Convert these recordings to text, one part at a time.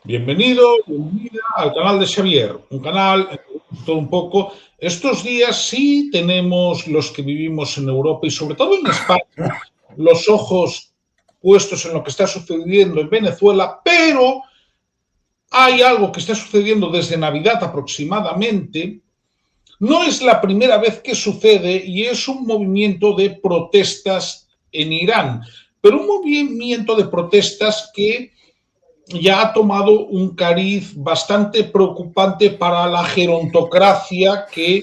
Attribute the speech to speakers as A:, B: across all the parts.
A: Bienvenido, bienvenida al canal de Xavier, un canal en que vemos todo un poco. Estos días sí tenemos los que vivimos en Europa y sobre todo en España los ojos puestos en lo que está sucediendo en Venezuela, pero hay algo que está sucediendo desde Navidad aproximadamente. No es la primera vez que sucede y es un movimiento de protestas en Irán, pero un movimiento de protestas que ya ha tomado un cariz bastante preocupante para la gerontocracia que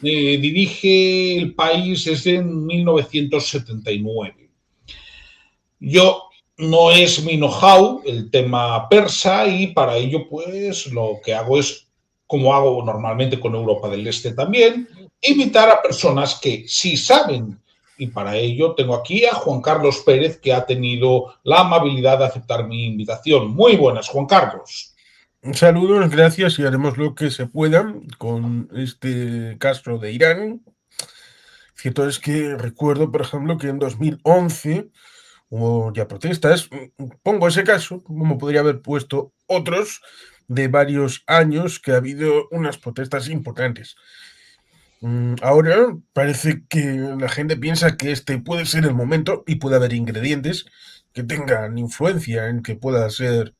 A: dirige el país desde 1979. Yo no es mi know-how el tema persa y para ello pues lo que hago es, como hago normalmente con Europa del Este también, invitar a personas que sí saben. Y para ello tengo aquí a Juan Carlos Pérez, que ha tenido la amabilidad de aceptar mi invitación. Muy buenas, Juan Carlos.
B: Saludos, gracias y haremos lo que se pueda con este caso de Irán. Cierto es que recuerdo, por ejemplo, que en 2011 hubo ya protestas. Pongo ese caso, como podría haber puesto otros de varios años que ha habido unas protestas importantes. Ahora parece que la gente piensa que este puede ser el momento y puede haber ingredientes que tengan influencia en que pueda ser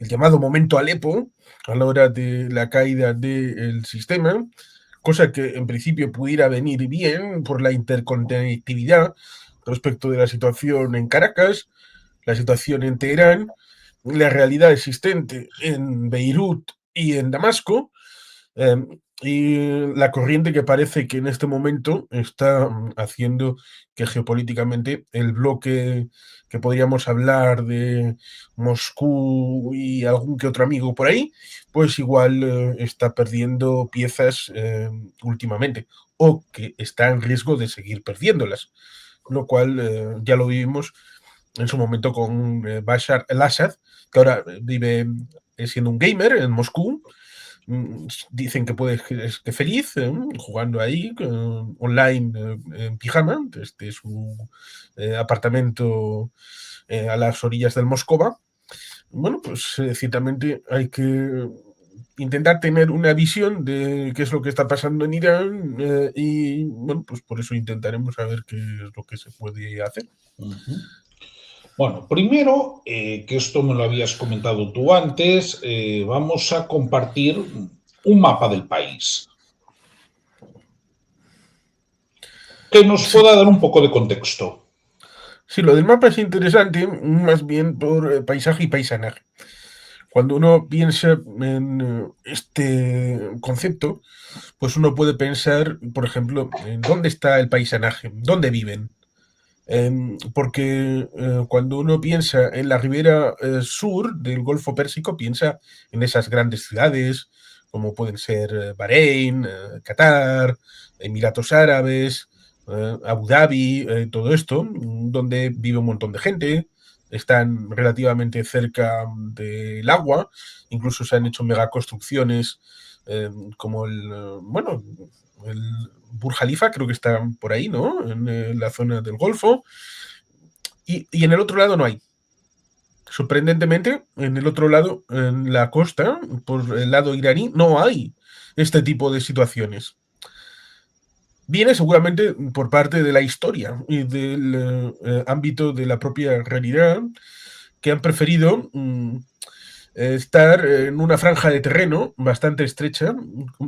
B: el llamado momento Alepo a la hora de la caída del sistema, cosa que en principio pudiera venir bien por la interconectividad respecto de la situación en Caracas, la situación en Teherán, la realidad existente en Beirut y en Damasco, eh, y la corriente que parece que en este momento está haciendo que geopolíticamente el bloque que podríamos hablar de Moscú y algún que otro amigo por ahí, pues igual está perdiendo piezas últimamente o que está en riesgo de seguir perdiéndolas, lo cual ya lo vivimos en su momento con Bashar al-Assad, que ahora vive siendo un gamer en Moscú. Dicen que puede que feliz jugando ahí online en pijama desde su apartamento a las orillas del Moscova. Bueno, pues ciertamente hay que intentar tener una visión de qué es lo que está pasando en Irán y bueno, pues por eso intentaremos saber qué es lo que se puede hacer.
A: Uh -huh. Bueno, primero, que esto me lo habías comentado tú antes, vamos a compartir un mapa del país que nos
B: Sí,
A: pueda dar un poco de contexto.
B: sí, lo del mapa es interesante, más bien por paisaje y paisanaje. Cuando uno piensa en este concepto, pues uno puede pensar, por ejemplo, en dónde está el paisanaje, dónde viven. Porque cuando uno piensa en la ribera sur del Golfo Pérsico, piensa en esas grandes ciudades, como pueden ser Bahrein, Qatar, Emiratos Árabes, Abu Dhabi, todo esto, donde vive un montón de gente, están relativamente cerca del agua, incluso se han hecho megaconstrucciones como bueno, el Burj Khalifa, creo que está por ahí, ¿no? En la zona del Golfo. Y en el otro lado no hay. Sorprendentemente, en el otro lado, en la costa, por el lado iraní, no hay este tipo de situaciones. Viene seguramente por parte de la historia y del ámbito de la propia realidad que han preferido estar en una franja de terreno bastante estrecha.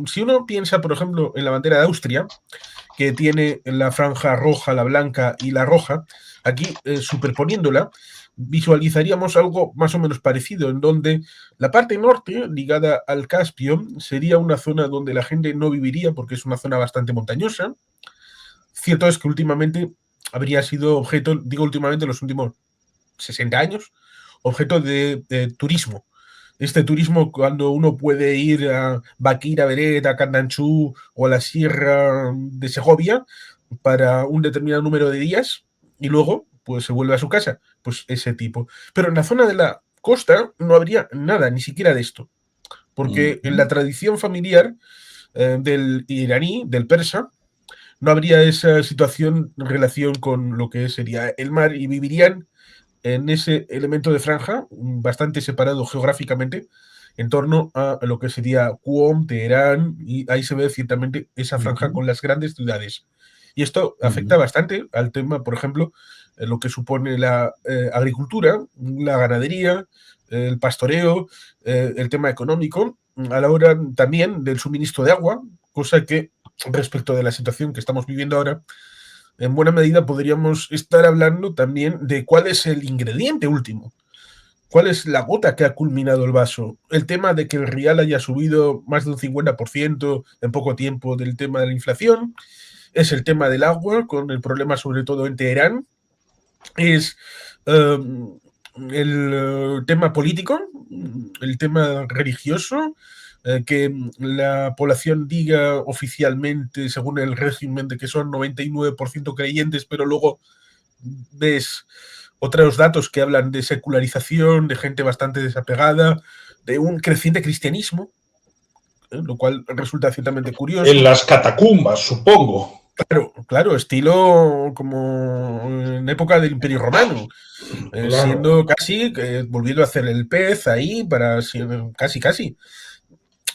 B: Si uno piensa, por ejemplo, en la bandera de Austria, que tiene la franja roja, la blanca y la roja, aquí superponiéndola, visualizaríamos algo más o menos parecido, en donde la parte norte, ligada al Caspio, sería una zona donde la gente no viviría porque es una zona bastante montañosa. Cierto es que últimamente habría sido objeto, digo últimamente, en los últimos 60 años, objeto de turismo. Este turismo cuando uno puede ir a Baquira, Beret, a Candanchú o a la Sierra de Segovia para un determinado número de días y luego pues se vuelve a su casa, pues ese tipo. Pero en la zona de la costa no habría nada, ni siquiera de esto,
A: Uh
B: porque en
A: -huh.
B: la tradición familiar del iraní, del persa, no habría esa situación en relación con lo que sería el mar y vivirían en ese elemento de franja, bastante separado geográficamente, en torno a lo que sería Qom, Teherán, y ahí se ve ciertamente esa franja con las grandes ciudades. Y esto afecta bastante al tema, por ejemplo, lo que supone la agricultura, la ganadería, el pastoreo, el tema económico, a la hora también del suministro de agua, cosa que respecto de la situación que estamos viviendo ahora, en buena medida podríamos estar hablando también de cuál es el ingrediente último, cuál es la gota que ha culminado el vaso. El tema de que el real haya subido más de un 50% en poco tiempo del tema de la inflación, es el tema del agua, con el problema sobre todo en Teherán, es el tema político, el tema religioso, que la población diga oficialmente, según el régimen, de que son 99% creyentes, pero luego ves otros datos que hablan de secularización, de gente bastante desapegada, de un creciente cristianismo, lo cual resulta ciertamente curioso.
A: En las catacumbas, supongo.
B: Claro, estilo como en época del Imperio Romano,
A: Claro.
B: siendo casi, volviendo a hacer el pez ahí, para casi.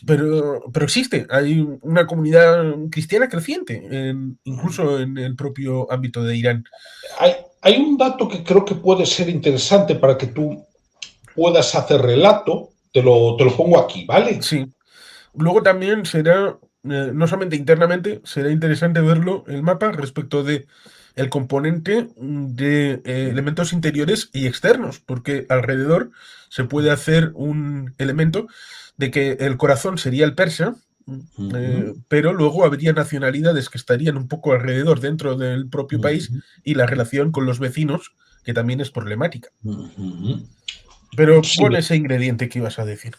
B: Pero existe, hay una comunidad cristiana creciente, incluso en el propio ámbito de Irán.
A: Hay un dato que creo que puede ser interesante para que tú puedas hacer relato. Te lo pongo aquí, ¿vale?
B: Sí. Luego también será, no solamente internamente, será interesante verlo, el mapa, respecto de el componente de elementos interiores y externos, porque alrededor se puede hacer un elemento de que el corazón sería el persa, pero luego habría nacionalidades que estarían un poco alrededor dentro del propio país y la relación con los vecinos, que también es problemática. Pero
A: Sí.
B: pon ese ingrediente que ibas a decir.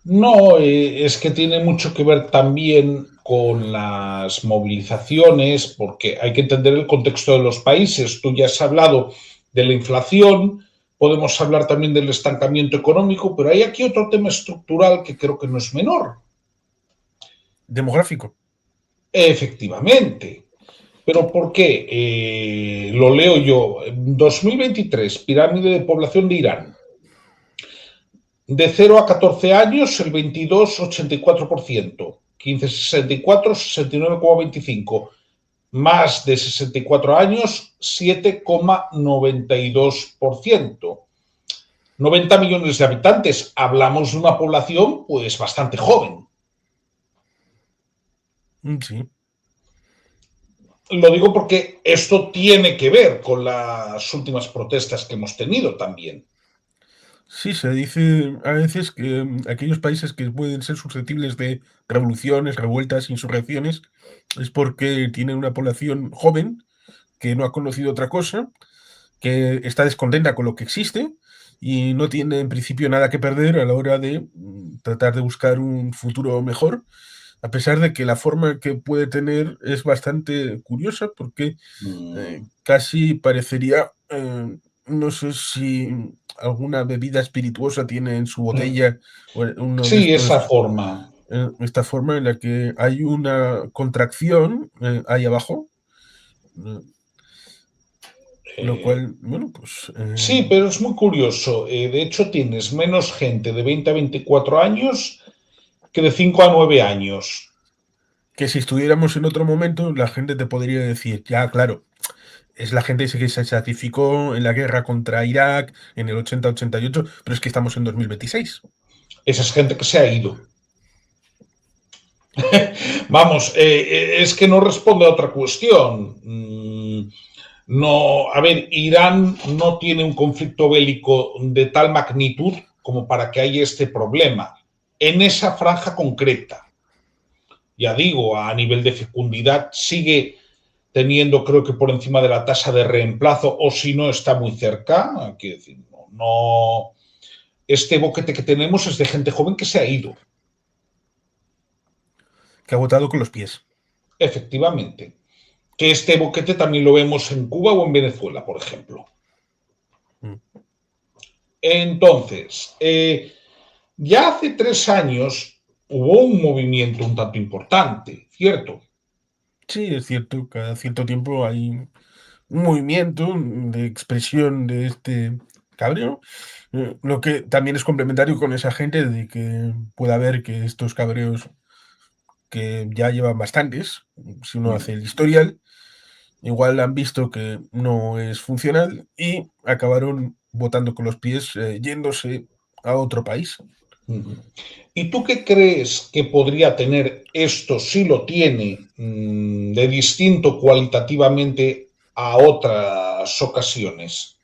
A: No, es que tiene mucho que ver también con las movilizaciones, porque hay que entender el contexto de los países. Tú ya has hablado de la inflación, podemos hablar también del estancamiento económico, pero hay aquí otro tema estructural que creo que no es menor.
B: Demográfico.
A: Efectivamente. ¿Pero por qué? Lo leo yo. 2023, pirámide de población de Irán. De 0 a 14 años, el 22, 84%. 15, 64, 69,25. Más de 64 años, 7,92%. 90 millones de habitantes. Hablamos de una población pues bastante joven.
B: Sí.
A: Lo digo porque esto tiene que ver con las últimas protestas que hemos tenido también.
B: Sí, se dice a veces que aquellos países que pueden ser susceptibles de revoluciones, revueltas, insurrecciones, es porque tienen una población joven que no ha conocido otra cosa, que está descontenta con lo que existe y no tiene en principio nada que perder a la hora de tratar de buscar un futuro mejor, a pesar de que la forma que puede tener es bastante curiosa porque casi parecería, no sé si alguna bebida espirituosa tiene en su botella o uno de
A: Sí, esa
B: estos,
A: forma.
B: esta forma en la que hay una contracción ahí abajo, eh, lo cual, bueno, pues
A: Sí, pero es muy curioso. De hecho, tienes menos gente de 20 a 24 años que de 5 a 9 años.
B: que si estuviéramos en otro momento, la gente te podría decir, ya, claro, es la gente que se sacrificó en la guerra contra Irak en el 80-88, pero es que estamos en 2026.
A: Esa es gente que se ha ido. Vamos, es que no responde a otra cuestión. No, a ver, Irán no tiene un conflicto bélico de tal magnitud como para que haya este problema en esa franja concreta. Ya digo, a nivel de fecundidad sigue teniendo, creo que por encima de la tasa de reemplazo, o si no está muy cerca. Quiero decir, no, este boquete que tenemos es de gente joven que se ha ido.
B: Que ha votado con los pies.
A: Efectivamente. Que este boquete también lo vemos en Cuba o en Venezuela, por ejemplo.
B: Mm.
A: Entonces, ya hace 3 años hubo un movimiento un tanto importante, ¿cierto?
B: Sí, es cierto, cada cierto tiempo hay un movimiento de expresión de este cabreo. Lo que también es complementario con esa gente de que pueda ver que estos cabreos que ya llevan bastantes, si uno hace el historial, igual han visto que no es funcional y acabaron votando con los pies, yéndose a otro país.
A: ¿Y tú qué crees que podría tener esto, si lo tiene, de distinto cualitativamente a otras ocasiones?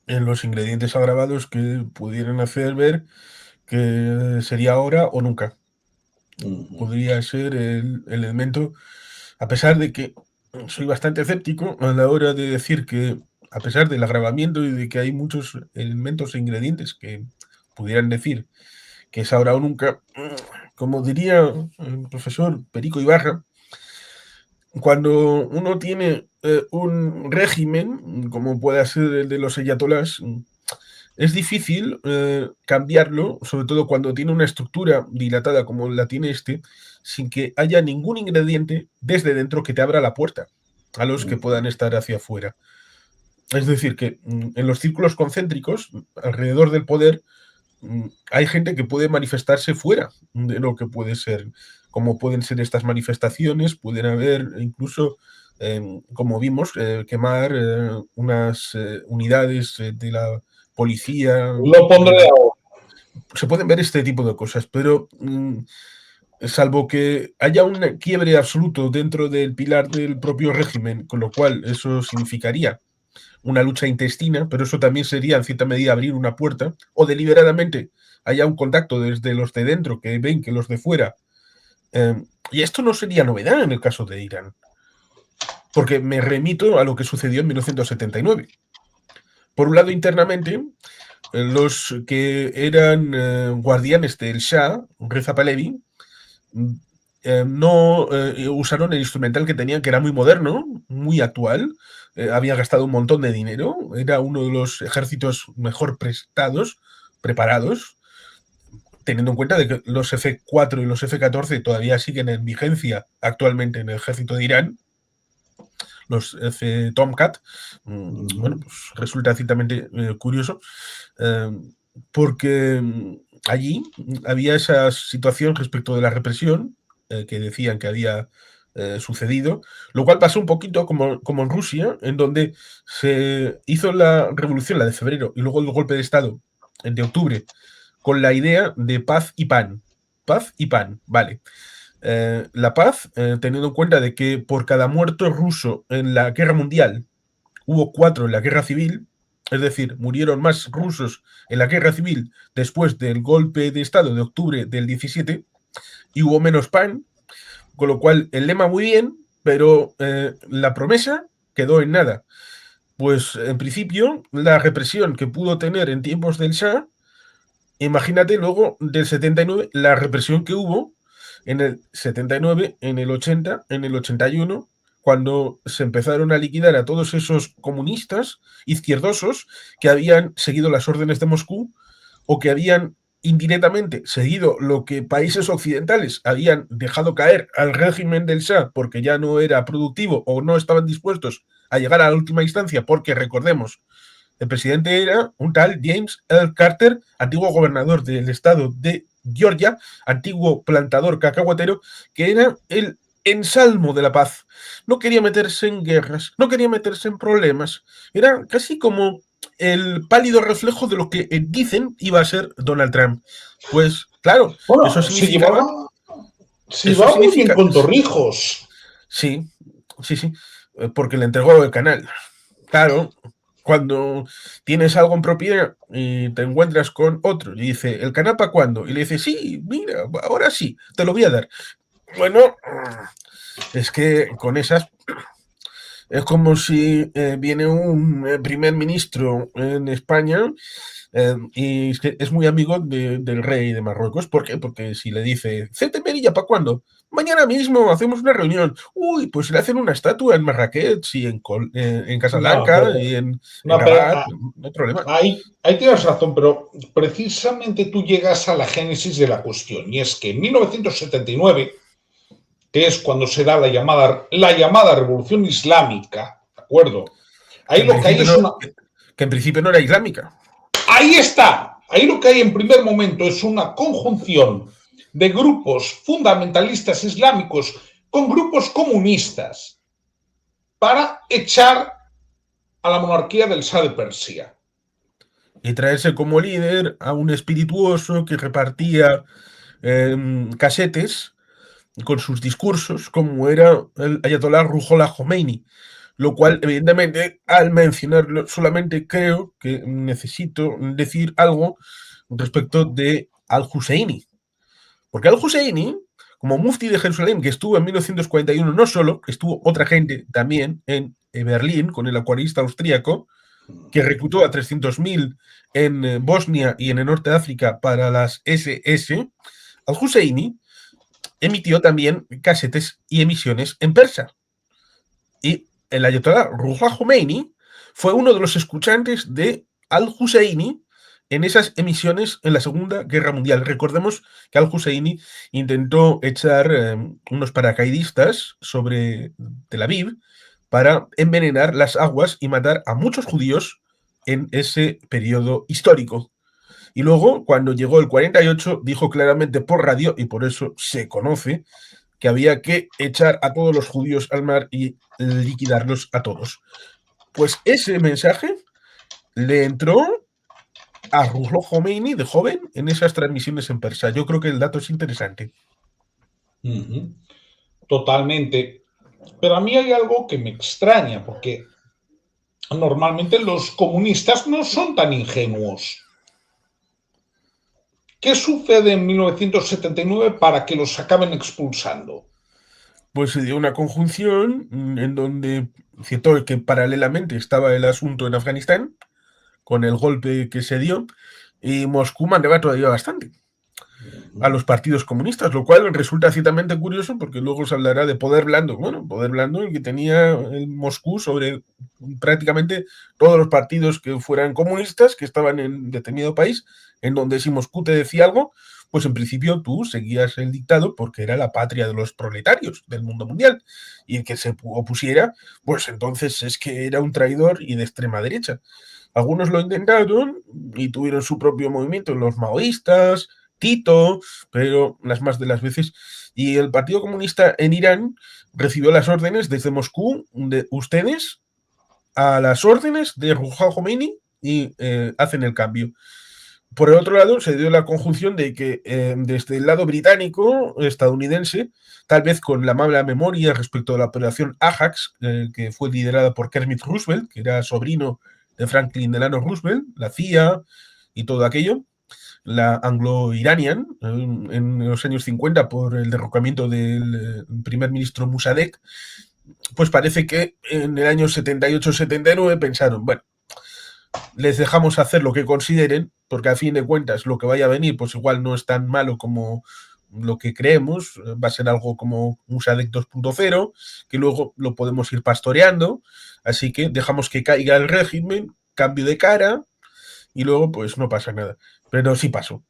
B: En los ingredientes agravados que pudieran hacer ver que sería ahora o nunca. Podría ser el elemento, a pesar de que soy bastante escéptico a la hora de decir que, a pesar del agravamiento y de que hay muchos elementos e ingredientes que pudieran decir que es ahora o nunca, como diría el profesor Perico Ibarra, cuando uno tiene un régimen, como puede ser el de los ayatolás, es difícil cambiarlo, sobre todo cuando tiene una estructura dilatada como la tiene este, sin que haya ningún ingrediente desde dentro que te abra la puerta a los que puedan estar hacia afuera. Es decir, que en los círculos concéntricos, alrededor del poder, hay gente que puede manifestarse fuera de lo que puede ser, como pueden ser estas manifestaciones, pueden haber incluso, como vimos, quemar unas unidades de la policía.
A: Lo pondré ahora.
B: Se pueden ver este tipo de cosas, pero salvo que haya un quiebre absoluto dentro del pilar del propio régimen, con lo cual eso significaría una lucha intestina, pero eso también sería en cierta medida abrir una puerta, o deliberadamente haya un contacto desde los de dentro que ven que los de fuera. Y esto no sería novedad en el caso de Irán, porque me remito a lo que sucedió en 1979. Por un lado, internamente, los que eran guardianes del Shah, Reza Pahlavi, no usaron el instrumental que tenían, que era muy moderno, muy actual, había gastado un montón de dinero, era uno de los ejércitos mejor preparados, teniendo en cuenta de que los F-4 y los F-14 todavía siguen en vigencia actualmente en el ejército de Irán, los F-Tomcat. Bueno, pues resulta ciertamente curioso, porque allí había esa situación respecto de la represión que decían que había sucedido, lo cual pasó un poquito como en Rusia, en donde se hizo la revolución, la de febrero, y luego el golpe de Estado de octubre, con la idea de paz y pan. Paz y pan, vale. La paz, teniendo en cuenta de que por cada muerto ruso en la guerra mundial hubo 4 en la guerra civil, es decir, murieron más rusos en la guerra civil después del golpe de Estado de octubre del 17 y hubo menos pan, con lo cual el lema muy bien, pero la promesa quedó en nada. Pues en principio la represión que pudo tener en tiempos del Shah, imagínate luego del 79 la represión que hubo en el 79, en el 80, en el 81, cuando se empezaron a liquidar a todos esos comunistas izquierdosos que habían seguido las órdenes de Moscú o que habían indirectamente seguido lo que países occidentales habían dejado caer al régimen del Shah porque ya no era productivo o no estaban dispuestos a llegar a la última instancia, porque recordemos, el presidente era un tal James L. Carter, antiguo gobernador del estado de Georgia, antiguo plantador cacahuatero, que era el ensalmo de la paz. No quería meterse en guerras, no quería meterse en problemas. Era casi como el pálido reflejo de lo que dicen iba a ser Donald Trump. Pues claro,
A: bueno,
B: eso significaba...
A: Se va muy bien con Torrijos.
B: Sí, porque le entregó el canal. Claro, cuando tienes algo en propiedad y te encuentras con otro y dice, ¿el canal para cuándo? Y le dice, sí, mira, ahora sí, te lo voy a dar. Bueno, es que con esas es como si viene un primer ministro en España y es muy amigo del rey de Marruecos. ¿Por qué? Porque si le dice, Ceuta Melilla, ¿para cuándo? Mañana mismo hacemos una reunión. Uy, pues le hacen una estatua en Marrakech y en Casablanca y en Rabat, no hay problema.
A: Ahí tienes razón, pero precisamente tú llegas a la génesis de la cuestión, y es que en 1979, que es cuando se da la llamada Revolución Islámica, ¿de acuerdo? Ahí lo que hay es una...
B: Que en principio no era islámica.
A: Ahí está. Ahí lo que hay en primer momento es una conjunción de grupos fundamentalistas islámicos con grupos comunistas para echar a la monarquía del Shah de Persia.
B: Y traerse como líder a un espirituoso que repartía casetes con sus discursos, como era el Ayatollah Ruhollah Khomeini. Lo cual, evidentemente, al mencionarlo, solamente creo que necesito decir algo respecto de Al-Husseini. Porque Al-Husseini, como mufti de Jerusalén, que estuvo en 1941, no solo, estuvo otra gente también en Berlín con el acuarista austríaco, que reclutó a 300.000 en Bosnia y en el norte de África para las SS, Al-Husseini emitió también casetes y emisiones en persa. Y el Ayatollah Ruhollah Khomeini fue uno de los escuchantes de Al-Husseini en esas emisiones en la Segunda Guerra Mundial. Recordemos que Al-Husseini intentó echar unos paracaidistas sobre Tel Aviv para envenenar las aguas y matar a muchos judíos en ese periodo histórico. Y luego, cuando llegó el 48, dijo claramente por radio, y por eso se conoce, que había que echar a todos los judíos al mar y liquidarlos a todos. Pues ese mensaje le entró a Ruhollah Khomeini de joven en esas transmisiones en persa. Yo creo que el dato es interesante.
A: Totalmente. Pero a mí hay algo que me extraña, porque normalmente los comunistas no son tan ingenuos. ¿Qué sucede en 1979 para que los acaben expulsando?
B: Pues se dio una conjunción en donde, cierto que paralelamente estaba el asunto en Afganistán, con el golpe que se dio, y Moscú mandaba todavía bastante a los partidos comunistas, lo cual resulta ciertamente curioso porque luego se hablará de poder blando. Bueno, poder blando el que tenía el Moscú sobre prácticamente todos los partidos que fueran comunistas que estaban en determinado país, en donde si Moscú te decía algo, pues en principio tú seguías el dictado porque era la patria de los proletarios del mundo mundial. Y el que se opusiera, pues entonces es que era un traidor y de extrema derecha. Algunos lo intentaron y tuvieron su propio movimiento, los maoístas, Tito, pero las más de las veces. Y el Partido Comunista en Irán recibió las órdenes desde Moscú de ustedes a las órdenes de Ruhollah Khomeini y hacen el cambio. Por el otro lado, se dio la conjunción de que desde el lado británico, estadounidense, tal vez con la mala memoria respecto a la operación Ajax, que fue liderada por Kermit Roosevelt, que era sobrino de Franklin Delano Roosevelt, la CIA y todo aquello, la Anglo-Iranian, en los años 50 por el derrocamiento del primer ministro Mossadegh, pues parece que en el año 78-79 pensaron, bueno, les dejamos hacer lo que consideren, porque a fin de cuentas lo que vaya a venir pues igual no es tan malo como lo que creemos, va a ser algo como Mossadegh 2.0, que luego lo podemos ir pastoreando, así que dejamos que caiga el régimen, cambio de cara, y luego pues no pasa nada. Pero sí pasó,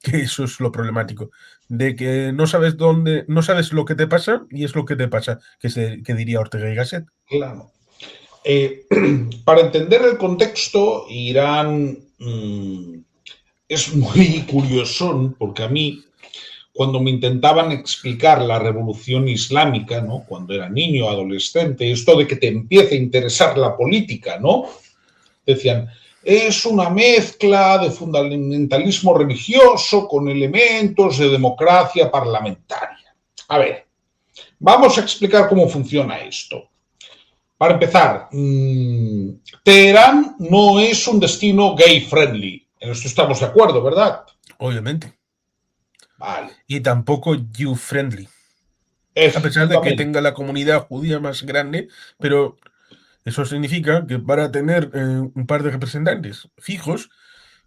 B: que eso es lo problemático, de que no sabes dónde, no sabes lo que te pasa y es lo que te pasa, que diría Ortega y Gasset.
A: Claro. Para entender el contexto, Irán es muy curioso, porque a mí, cuando me intentaban explicar la revolución islámica, ¿no? Cuando era niño, adolescente, esto de que te empiece a interesar la política, ¿no? Decían, es una mezcla de fundamentalismo religioso con elementos de democracia parlamentaria. A ver, vamos a explicar cómo funciona esto. Para empezar, Teherán no es un destino gay-friendly. En esto estamos de acuerdo, ¿verdad?
B: Obviamente.
A: Vale.
B: Y tampoco Jew-friendly. A pesar de que tenga la comunidad judía más grande, pero eso significa que para tener un par de representantes fijos,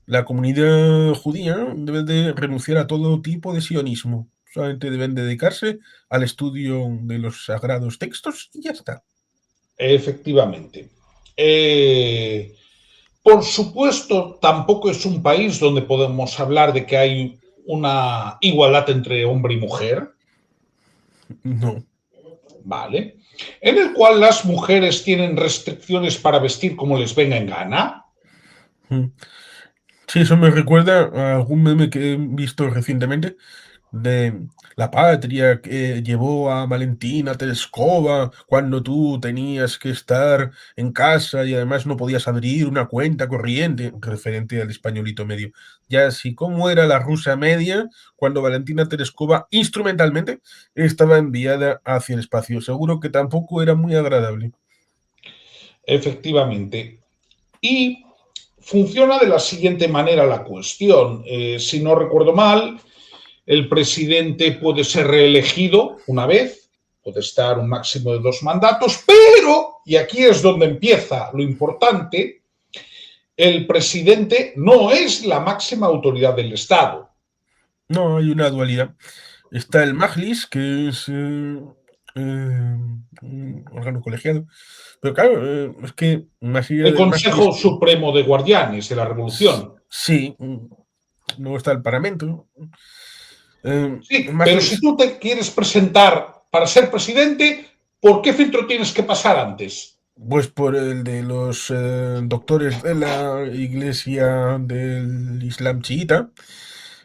B: la comunidad judía debe de renunciar a todo tipo de sionismo. Solamente deben dedicarse al estudio de los sagrados textos y ya está.
A: Efectivamente. Por supuesto, tampoco es un país donde podemos hablar de que hay una igualdad entre hombre y mujer.
B: No.
A: Vale. En el cual las mujeres tienen restricciones para vestir como les venga en gana.
B: Sí, eso me recuerda a algún meme que he visto recientemente de la patria que llevó a Valentina Tereskova cuando tú tenías que estar en casa y además no podías abrir una cuenta corriente, referente al españolito medio. Ya así como era la rusa media cuando Valentina Tereskova instrumentalmente estaba enviada hacia el espacio. Seguro que tampoco era muy agradable.
A: Efectivamente. Y funciona de la siguiente manera la cuestión. Si no recuerdo mal, el presidente puede ser reelegido una vez, puede estar un máximo de 2 mandatos, pero, y aquí es donde empieza lo importante, el presidente no es la máxima autoridad del Estado.
B: No, hay una dualidad. Está el Majlis, que es un órgano colegiado. Pero claro, es que más allá
A: El
B: del Majlis,
A: Consejo Supremo de Guardianes de la Revolución.
B: sí, luego está el Parlamento. El
A: Sí, pero si
B: Majlis,
A: tú te quieres presentar para ser presidente, ¿por qué filtro tienes que pasar antes?
B: pues por el de los doctores de la Iglesia del Islam chiita.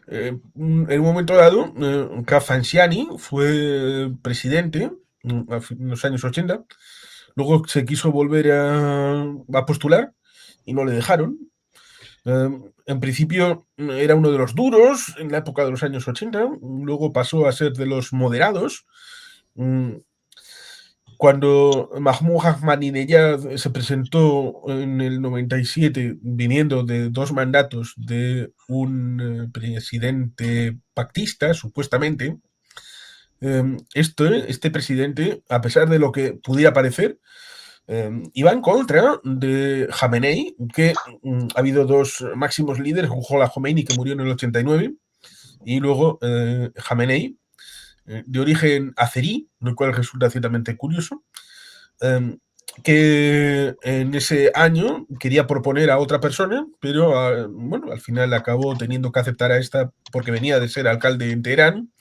B: En un momento dado, Kafansiani fue presidente en los años 80. Luego se quiso volver a postular y no le dejaron. En principio era uno de los duros en la época de los años 80. Luego pasó a ser de los moderados. Mm, Cuando Mahmoud Ahmadinejad se presentó en el 97, viniendo de 2 mandatos de un presidente pactista, supuestamente, este presidente, a pesar de lo que pudiera parecer, iba en contra de Jamenei, que ha habido 2 máximos líderes, Ruhollah Khomeini, que murió en el 89, y luego Jamenei, de origen azerí, lo cual resulta ciertamente curioso, que en ese año quería proponer a otra persona, pero bueno, al final acabó teniendo que aceptar a esta porque venía de ser alcalde en Teherán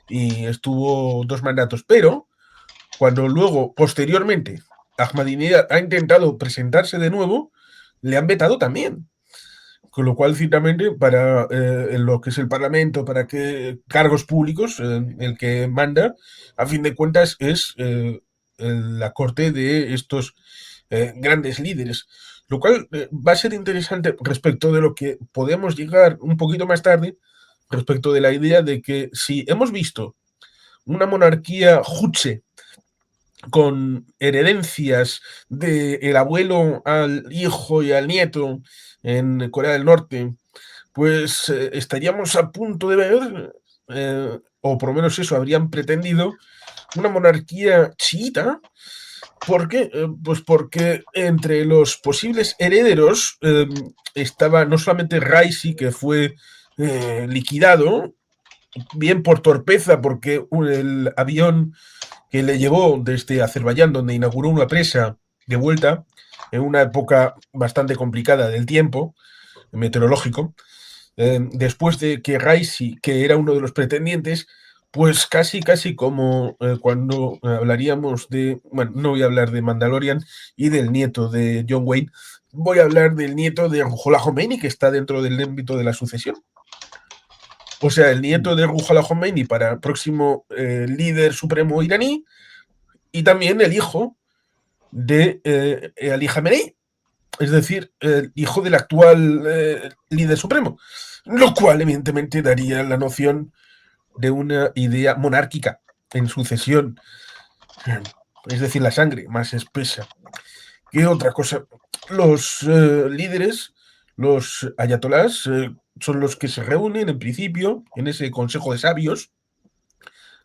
B: y estuvo 2 mandatos. Pero cuando luego, posteriormente, Ahmadinejad ha intentado presentarse de nuevo, le han vetado también. Con lo cual, ciertamente, para en lo que es el Parlamento, para que cargos públicos, el que manda, a fin de cuentas, es la corte de estos grandes líderes. Lo cual va a ser interesante respecto de lo que podemos llegar un poquito más tarde, respecto de la idea de que si hemos visto una monarquía jutse con heredencias del abuelo al hijo y al nieto en Corea del Norte, pues estaríamos a punto de ver, o por lo menos eso habrían pretendido, una monarquía chiita. ¿Por qué? Pues porque entre los posibles herederos estaba no solamente Raisi, que fue liquidado, bien por torpeza, porque el avión que le llevó desde Azerbaiyán, donde inauguró una presa, de vuelta, en una época bastante complicada del tiempo meteorológico, después de que Raisi, que era uno de los pretendientes, pues casi como cuando hablaríamos de, bueno, no voy a hablar de Mandalorian y del nieto de John Wayne, voy a hablar del nieto de Ruhollah Khomeini, que está dentro del ámbito de la sucesión. O sea, el nieto de Ruhollah Khomeini para próximo líder supremo iraní, y también el hijo de Ali Khamenei, es decir, el hijo del actual líder supremo, lo cual evidentemente daría la noción de una idea monárquica en sucesión, es decir, la sangre más espesa. ¿Qué otra cosa? Los líderes, los ayatolás, son los que se reúnen en principio en ese consejo de sabios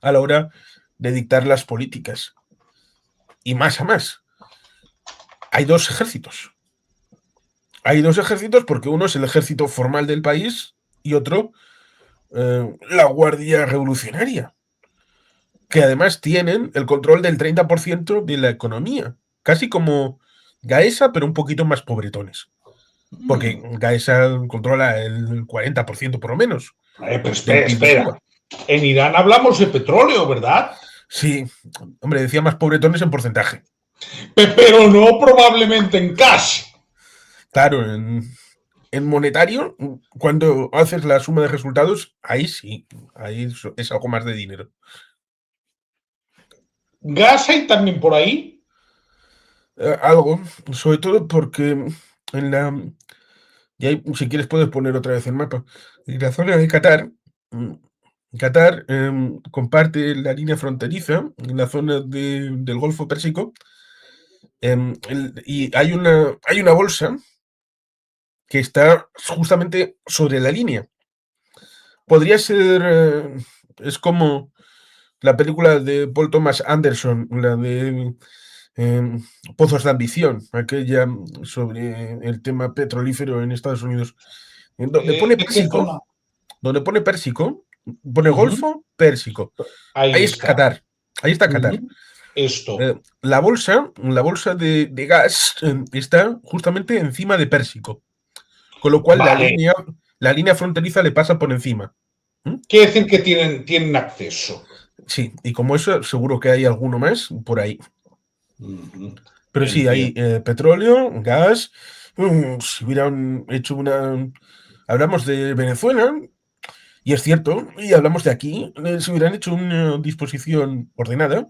B: a la hora de dictar las políticas. Y más a más, hay 2 ejércitos. Hay 2 ejércitos porque uno es el ejército formal del país y otro la Guardia Revolucionaria, que además tienen el control del 30% de la economía, casi como Gaesa, pero un poquito más pobretones, porque Gaesa controla el 40% por lo menos
A: Pero
B: del
A: espera,
B: PIB de
A: espera.
B: Cuba.
A: En Irán hablamos de petróleo, ¿verdad?
B: Sí, hombre, decía más pobretones en porcentaje.
A: Pero no probablemente en cash.
B: Claro, en monetario, cuando haces la suma de resultados, ahí sí, ahí es algo más de dinero.
A: ¿Gas hay también por ahí?
B: Algo, sobre todo porque en la... Y ahí, si quieres, puedes poner otra vez el mapa. En la zona de Qatar, mm, Qatar comparte la línea fronteriza en la zona del Golfo Pérsico, y hay una bolsa que está justamente sobre la línea. Podría ser, es como la película de Paul Thomas Anderson, la de eh, Pozos de Ambición, aquella sobre el tema petrolífero en Estados Unidos, en
A: ¿De qué zona?
B: donde pone Pérsico, pone
A: Ujú.
B: Golfo Pérsico.
A: Ahí
B: Ahí está
A: está.
B: Qatar, ahí está Qatar.
A: Ujú. Esto.
B: La bolsa de gas está justamente encima de Pérsico, con lo cual
A: Vale.
B: la línea fronteriza le pasa por encima. ¿Mm?
A: Quiere decir que tienen acceso.
B: Sí, y como eso, seguro que hay alguno más por ahí.
A: Ujú.
B: Pero sí, hay
A: Entiendo.
B: petróleo, gas. Si hubieran hecho una. Hablamos de Venezuela, y es cierto, y hablamos de aquí. Si hubieran hecho una disposición ordenada,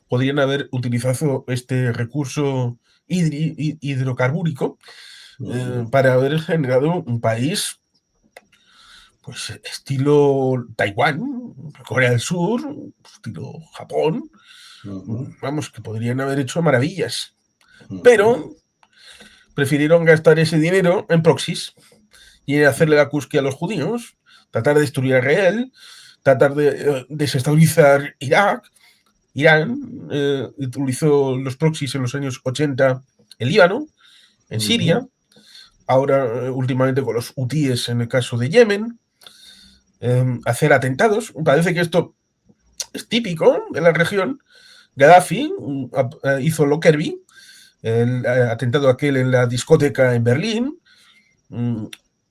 B: podrían haber utilizado este recurso hidrocarbúrico
A: Ujú.
B: para haber generado un país, pues, estilo Taiwán, Corea del Sur, estilo Japón.
A: Ujú.
B: Vamos, que podrían haber hecho maravillas.
A: Ujú.
B: Pero prefirieron gastar ese dinero en proxies y en hacerle la cusque a los judíos, tratar de destruir a Israel, tratar de desestabilizar Irak. Irán utilizó los proxies en los años 80 en Líbano, en
A: Ujú.
B: Siria, ahora últimamente con los hutíes en el caso de Yemen, hacer atentados. Parece que esto es típico de la región. Gaddafi hizo Lockerbie, el atentado aquel en la discoteca en Berlín. Mm,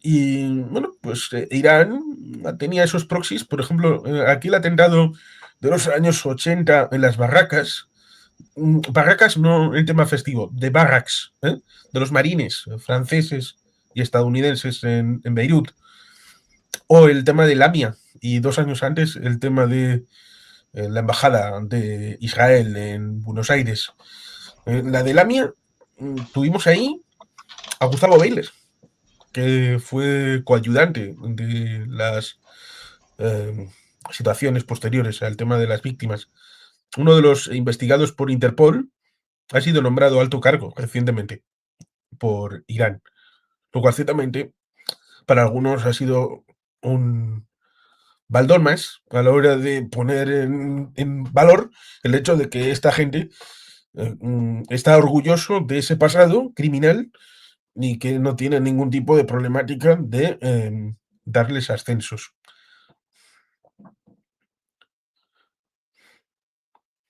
B: Y bueno, pues Irán tenía esos proxies. Por ejemplo, aquí el atentado de los años 80 en las barracas. Barracas no el tema festivo, de barracks, de los marines franceses y estadounidenses en Beirut. O el tema de Lamia. Y 2 años antes el tema de la embajada de Israel en Buenos Aires. La de Lamia, tuvimos ahí a Gustavo Bailer, que fue coayudante de las eh, situaciones posteriores al tema de las víctimas. Uno de los investigados por Interpol ha sido nombrado alto cargo recientemente por Irán, lo cual ciertamente para algunos ha sido un baldón más a la hora de poner en valor el hecho de que esta gente está orgulloso de ese pasado criminal y que no tiene ningún tipo de problemática de darles ascensos.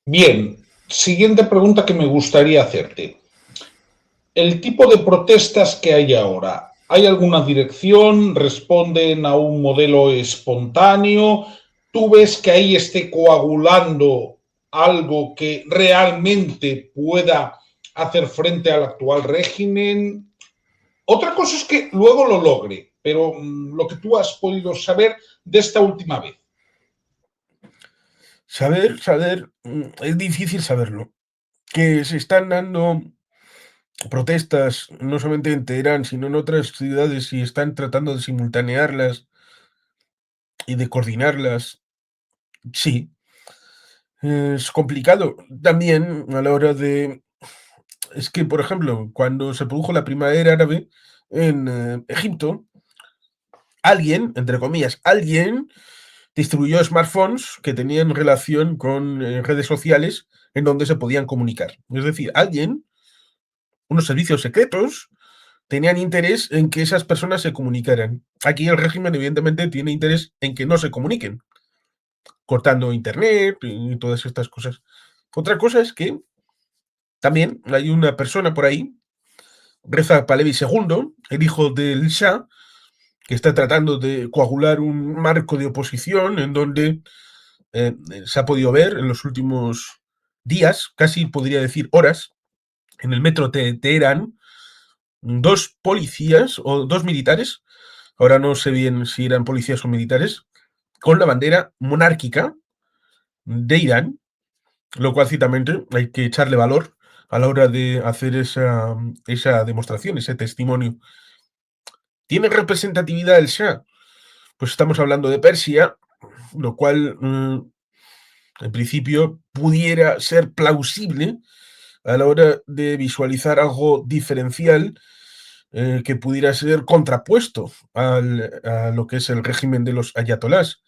A: Bien, siguiente pregunta que me gustaría hacerte. El tipo de protestas que hay ahora, ¿hay alguna dirección? ¿Responden a un modelo espontáneo? ¿Tú ves que ahí esté coagulando algo que realmente pueda hacer frente al actual régimen? Otra cosa es que luego lo logre, pero lo que tú has podido saber de esta última vez.
B: Saber, es difícil saberlo. Que se están dando protestas no solamente en Teherán, sino en otras ciudades y están tratando de simultanearlas y de coordinarlas. Sí, es complicado también a la hora de... Es que, por ejemplo, cuando se produjo la primavera árabe en Egipto, alguien, entre comillas, alguien distribuyó smartphones que tenían relación con redes sociales en donde se podían comunicar. Es decir, alguien, unos servicios secretos, tenían interés en que esas personas se comunicaran. Aquí el régimen, evidentemente, tiene interés en que no se comuniquen, cortando internet y todas estas cosas. Otra cosa es que también hay una persona por ahí, Reza Pahlavi II, el hijo del Shah, que está tratando de coagular un marco de oposición en donde se ha podido ver en los últimos días, casi podría decir horas, en el metro de Teherán, dos policías o dos militares, ahora no sé bien si eran policías o militares, con la bandera monárquica de Irán, lo cual ciertamente hay que echarle valor a la hora de hacer esa demostración, ese testimonio. ¿Tiene representatividad el Shah? Pues estamos hablando de Persia, lo cual en principio pudiera ser plausible a la hora de visualizar algo diferencial que pudiera ser contrapuesto a lo que es el régimen de los ayatolás.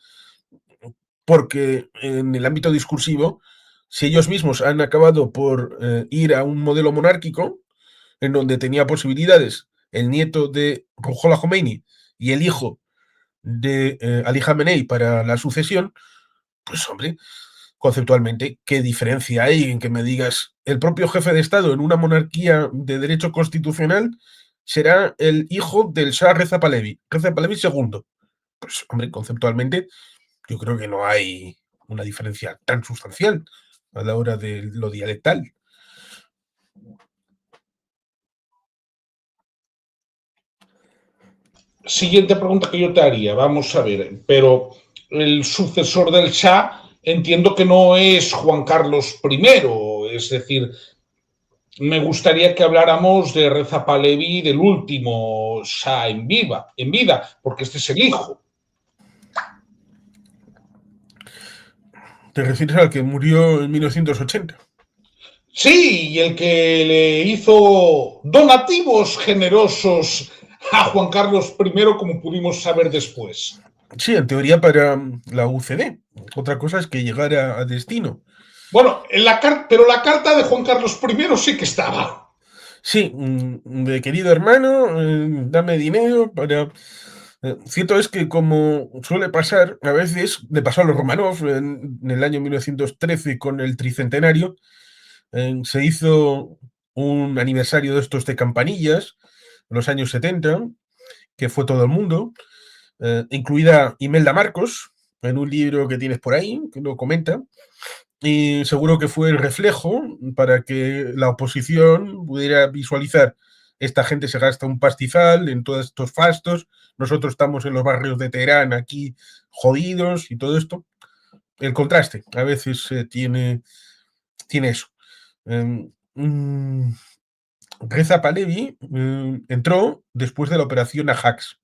B: Porque en el ámbito discursivo, si ellos mismos han acabado por ir a un modelo monárquico, en donde tenía posibilidades el nieto de Ruhollah Khomeini y el hijo de Ali Khamenei para la sucesión, pues hombre, conceptualmente, ¿qué diferencia hay en que me digas el propio jefe de Estado en una monarquía de derecho constitucional será el hijo del Shah Reza Pahlavi II? Pues hombre, conceptualmente yo creo que no hay una diferencia tan sustancial a la hora de lo dialectal.
A: Siguiente pregunta que yo te haría, vamos a ver, pero el sucesor del Shah entiendo que no es Juan Carlos I, es decir, me gustaría que habláramos de Reza Pahlavi, del último Shah en vida, porque este es el hijo.
B: ¿Te refieres al que murió en 1980?
A: Sí, y el que le hizo donativos generosos a Juan Carlos I, como pudimos saber después.
B: Sí, en teoría para la UCD. Otra cosa es que llegara a destino.
A: Bueno, pero la carta de Juan Carlos I sí que estaba.
B: Sí, de querido hermano, dame dinero para... Cierto es que, como suele pasar, a veces, le pasó a los Romanov en el año 1913 con el tricentenario, se hizo un aniversario de estos de campanillas, en los años 70, que fue todo el mundo, incluida Imelda Marcos, en un libro que tienes por ahí, que lo comenta, y seguro que fue el reflejo para que la oposición pudiera visualizar: esta gente se gasta un pastizal en todos estos fastos, nosotros estamos en los barrios de Teherán aquí jodidos y todo esto. El contraste a veces tiene eso. Reza Pahlavi entró después de la operación Ajax.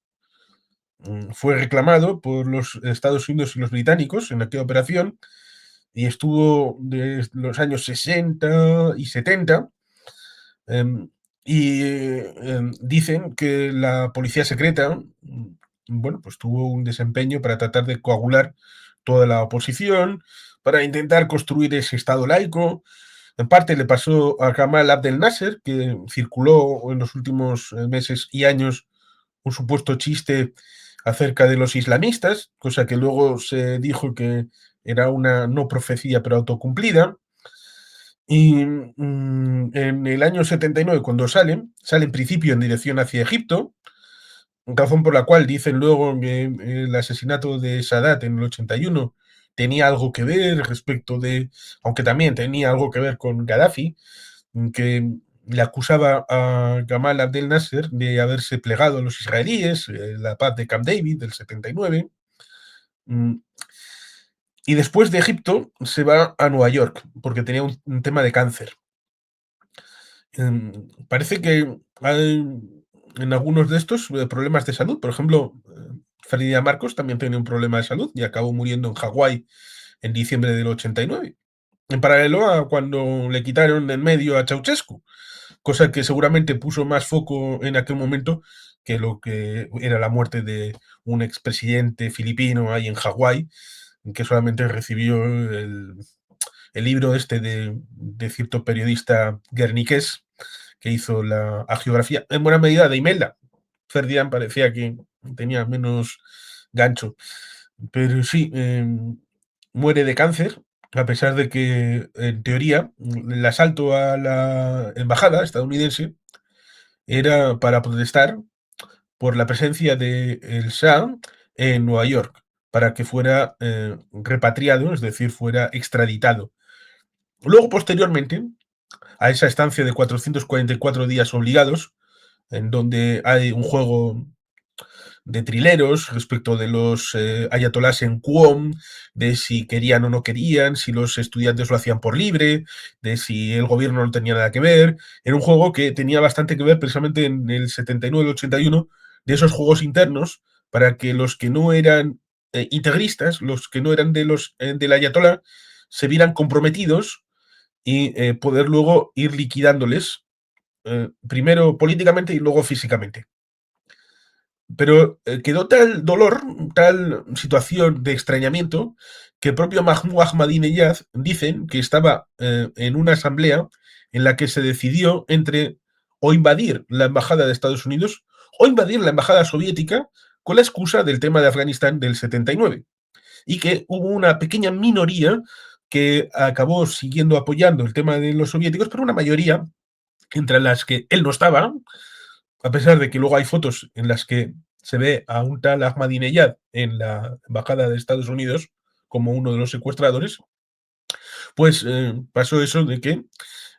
B: Fue reclamado por los Estados Unidos y los británicos en aquella operación y estuvo desde los años 60 y 70. Dicen que la policía secreta, bueno, pues tuvo un desempeño para tratar de coagular toda la oposición, para intentar construir ese Estado laico. En parte le pasó a Gamal Abdel Nasser, que circuló en los últimos meses y años un supuesto chiste acerca de los islamistas, cosa que luego se dijo que era una no profecía pero autocumplida. Y en el año 79, cuando sale en principio en dirección hacia Egipto, razón por la cual dicen luego que el asesinato de Sadat en el 81 tenía algo que ver respecto de, aunque también tenía algo que ver con Gaddafi, que le acusaba a Gamal Abdel Nasser de haberse plegado a los israelíes, la paz de Camp David del 79. Y después de Egipto se va a Nueva York porque tenía un tema de cáncer. Parece que hay en algunos de estos problemas de salud. Por ejemplo, Ferdinand Marcos también tenía un problema de salud y acabó muriendo en Hawái en diciembre del 89, en paralelo a cuando le quitaron en medio a Ceausescu, cosa que seguramente puso más foco en aquel momento que lo que era la muerte de un expresidente filipino ahí en Hawái, que solamente recibió el libro este de cierto periodista guerniqués que hizo la geografía, en buena medida de Imelda. Ferdinand parecía que tenía menos gancho. Pero sí, muere de cáncer, a pesar de que, en teoría, el asalto a la embajada estadounidense era para protestar por la presencia del Shah en Nueva York, para que fuera repatriado, es decir, fuera extraditado. Luego, posteriormente, a esa estancia de 444 días obligados, en donde hay un juego de trileros respecto de los ayatolás en Qom, de si querían o no querían, si los estudiantes lo hacían por libre, de si el gobierno no tenía nada que ver. Era un juego que tenía bastante que ver precisamente en el 79-81 de esos juegos internos para que los que no eran integristas, los que no eran de los del ayatolá, se vieran comprometidos y poder luego ir liquidándoles, primero políticamente y luego físicamente. Pero quedó tal dolor, tal situación de extrañamiento, que el propio Mahmoud Ahmadinejad dicen que estaba en una asamblea en la que se decidió entre o invadir la embajada de Estados Unidos o invadir la embajada soviética con la excusa del tema de Afganistán del 79. Y que hubo una pequeña minoría que acabó siguiendo apoyando el tema de los soviéticos, pero una mayoría, entre las que él no estaba, a pesar de que luego hay fotos en las que se ve a un tal Ahmadinejad en la embajada de Estados Unidos como uno de los secuestradores, pues pasó eso de que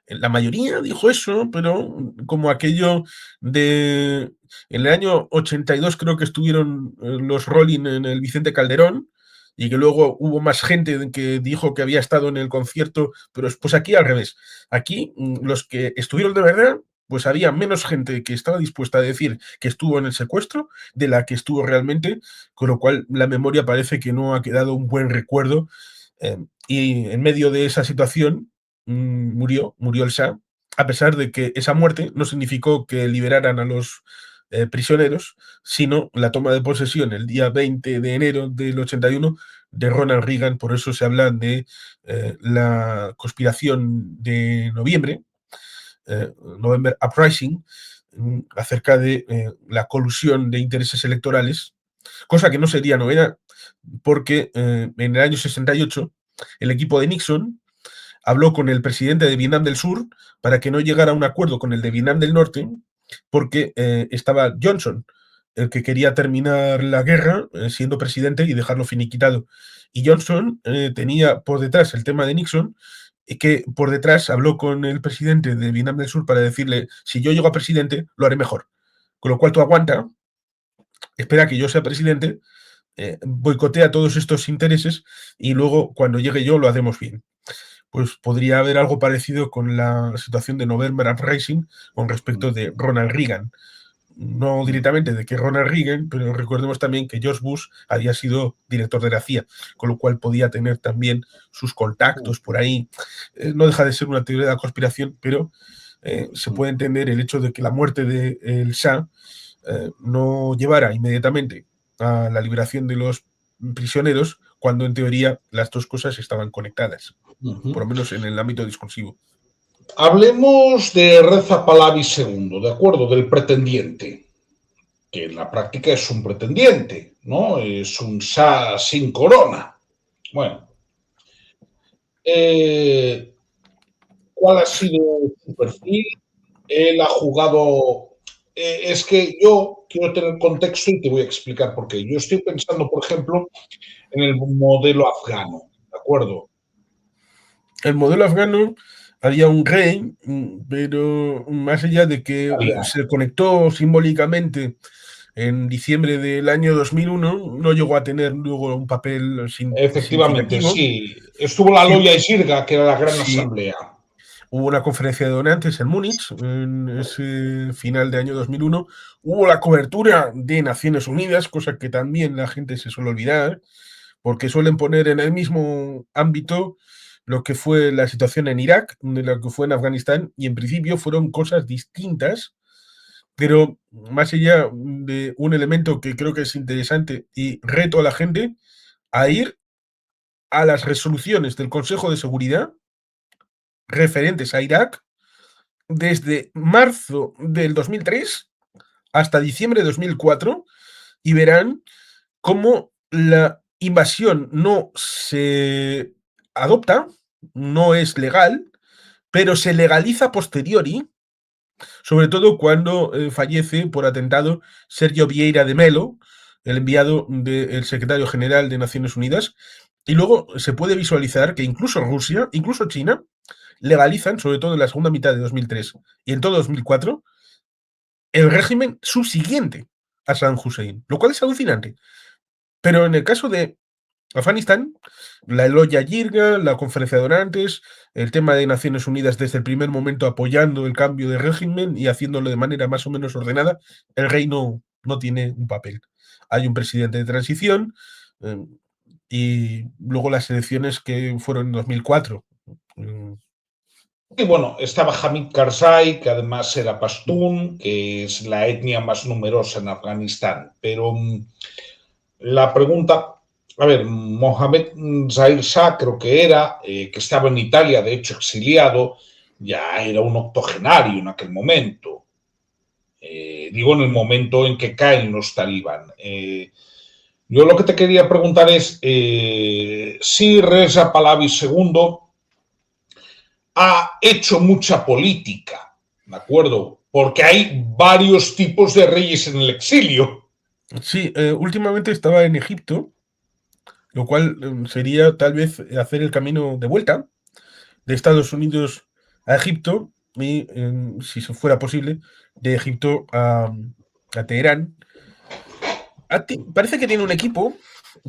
B: la mayoría dijo eso, pero como aquello de... En el año 82 creo que estuvieron los Rolling en el Vicente Calderón y que luego hubo más gente que dijo que había estado en el concierto, pero pues aquí al revés. Aquí los que estuvieron de verdad, pues había menos gente que estaba dispuesta a decir que estuvo en el secuestro de la que estuvo realmente, con lo cual la memoria parece que no ha quedado un buen recuerdo. Y en medio de esa situación murió el Shah, a pesar de que esa muerte no significó que liberaran a los prisioneros, sino la toma de posesión el día 20 de enero del 81 de Ronald Reagan. Por eso se habla de la conspiración de noviembre, November Uprising, acerca de la colusión de intereses electorales, cosa que no sería novedad, porque en el año 68 el equipo de Nixon habló con el presidente de Vietnam del Sur para que no llegara a un acuerdo con el de Vietnam del Norte, porque estaba Johnson, el que quería terminar la guerra siendo presidente y dejarlo finiquitado. Y Johnson tenía por detrás el tema de Nixon, que por detrás habló con el presidente de Vietnam del Sur para decirle, si yo llego a presidente, lo haré mejor. Con lo cual tú aguanta, espera que yo sea presidente, boicotea todos estos intereses y luego cuando llegue yo lo hacemos bien. Pues podría haber algo parecido con la situación de November Uprising con respecto de Ronald Reagan. No directamente de que Ronald Reagan, pero recordemos también que George Bush había sido director de la CIA, con lo cual podía tener también sus contactos por ahí. No deja de ser una teoría de la conspiración, pero se puede entender el hecho de que la muerte del Shah no llevara inmediatamente a la liberación de los prisioneros, cuando en teoría las dos cosas estaban conectadas, por lo menos en el ámbito discursivo.
A: Hablemos de Reza Pahlavi II, ¿de acuerdo? Del pretendiente, que en la práctica es un pretendiente, ¿no? Es un Shah sin corona. Bueno, ¿cuál ha sido su perfil? Él ha jugado. Es que yo quiero tener contexto y te voy a explicar por qué. Yo estoy pensando, por ejemplo, en el modelo afgano, ¿de acuerdo?
B: El modelo afgano había un rey, pero más allá de que se conectó simbólicamente en diciembre del año 2001, no llegó a tener luego un papel
A: Efectivamente,
B: significativo.
A: sí. Estuvo la
B: Sí,
A: Loya Jirga, que era la gran
B: sí,
A: asamblea.
B: hubo una conferencia de donantes en Múnich en ese final de año 2001. Hubo la cobertura de Naciones Unidas, cosa que también la gente se suele olvidar, porque suelen poner en el mismo ámbito lo que fue la situación en Irak, de lo que fue en Afganistán, y en principio fueron cosas distintas, pero más allá de un elemento que creo que es interesante y reto a la gente a ir a las resoluciones del Consejo de Seguridad referentes a Irak desde marzo del 2003 hasta diciembre de 2004 y verán cómo la invasión no se adopta, no es legal, pero se legaliza a posteriori, sobre todo cuando fallece por atentado Sergio Vieira de Melo, el enviado del secretario general de Naciones Unidas, y luego se puede visualizar que incluso Rusia, incluso China, legalizan, sobre todo en la segunda mitad de 2003 y en todo 2004, el régimen subsiguiente a Saddam Hussein, lo cual es alucinante. Pero en el caso de Afganistán, la Loya Jirga, la conferencia de donantes, el tema de Naciones Unidas desde el primer momento apoyando el cambio de régimen y haciéndolo de manera más o menos ordenada, el rey no tiene un papel. Hay un presidente de transición eh, y luego las elecciones que fueron en 2004.
A: Y bueno, estaba Hamid Karzai, que además era pastún, que es la etnia más numerosa en Afganistán. Pero la pregunta, a ver, Mohamed Zahir Shah creo que era, que estaba en Italia, de hecho exiliado, ya era un octogenario en aquel momento. Digo, en el momento en que caen los talibán. Yo lo que te quería preguntar es si Reza Pahlavi II ha hecho mucha política, ¿de acuerdo? Porque hay varios tipos de reyes en el exilio.
B: Sí, últimamente estaba en Egipto, lo cual sería tal vez hacer el camino de vuelta de Estados Unidos a Egipto y, si eso fuera posible, de Egipto a Teherán. Parece que tiene un equipo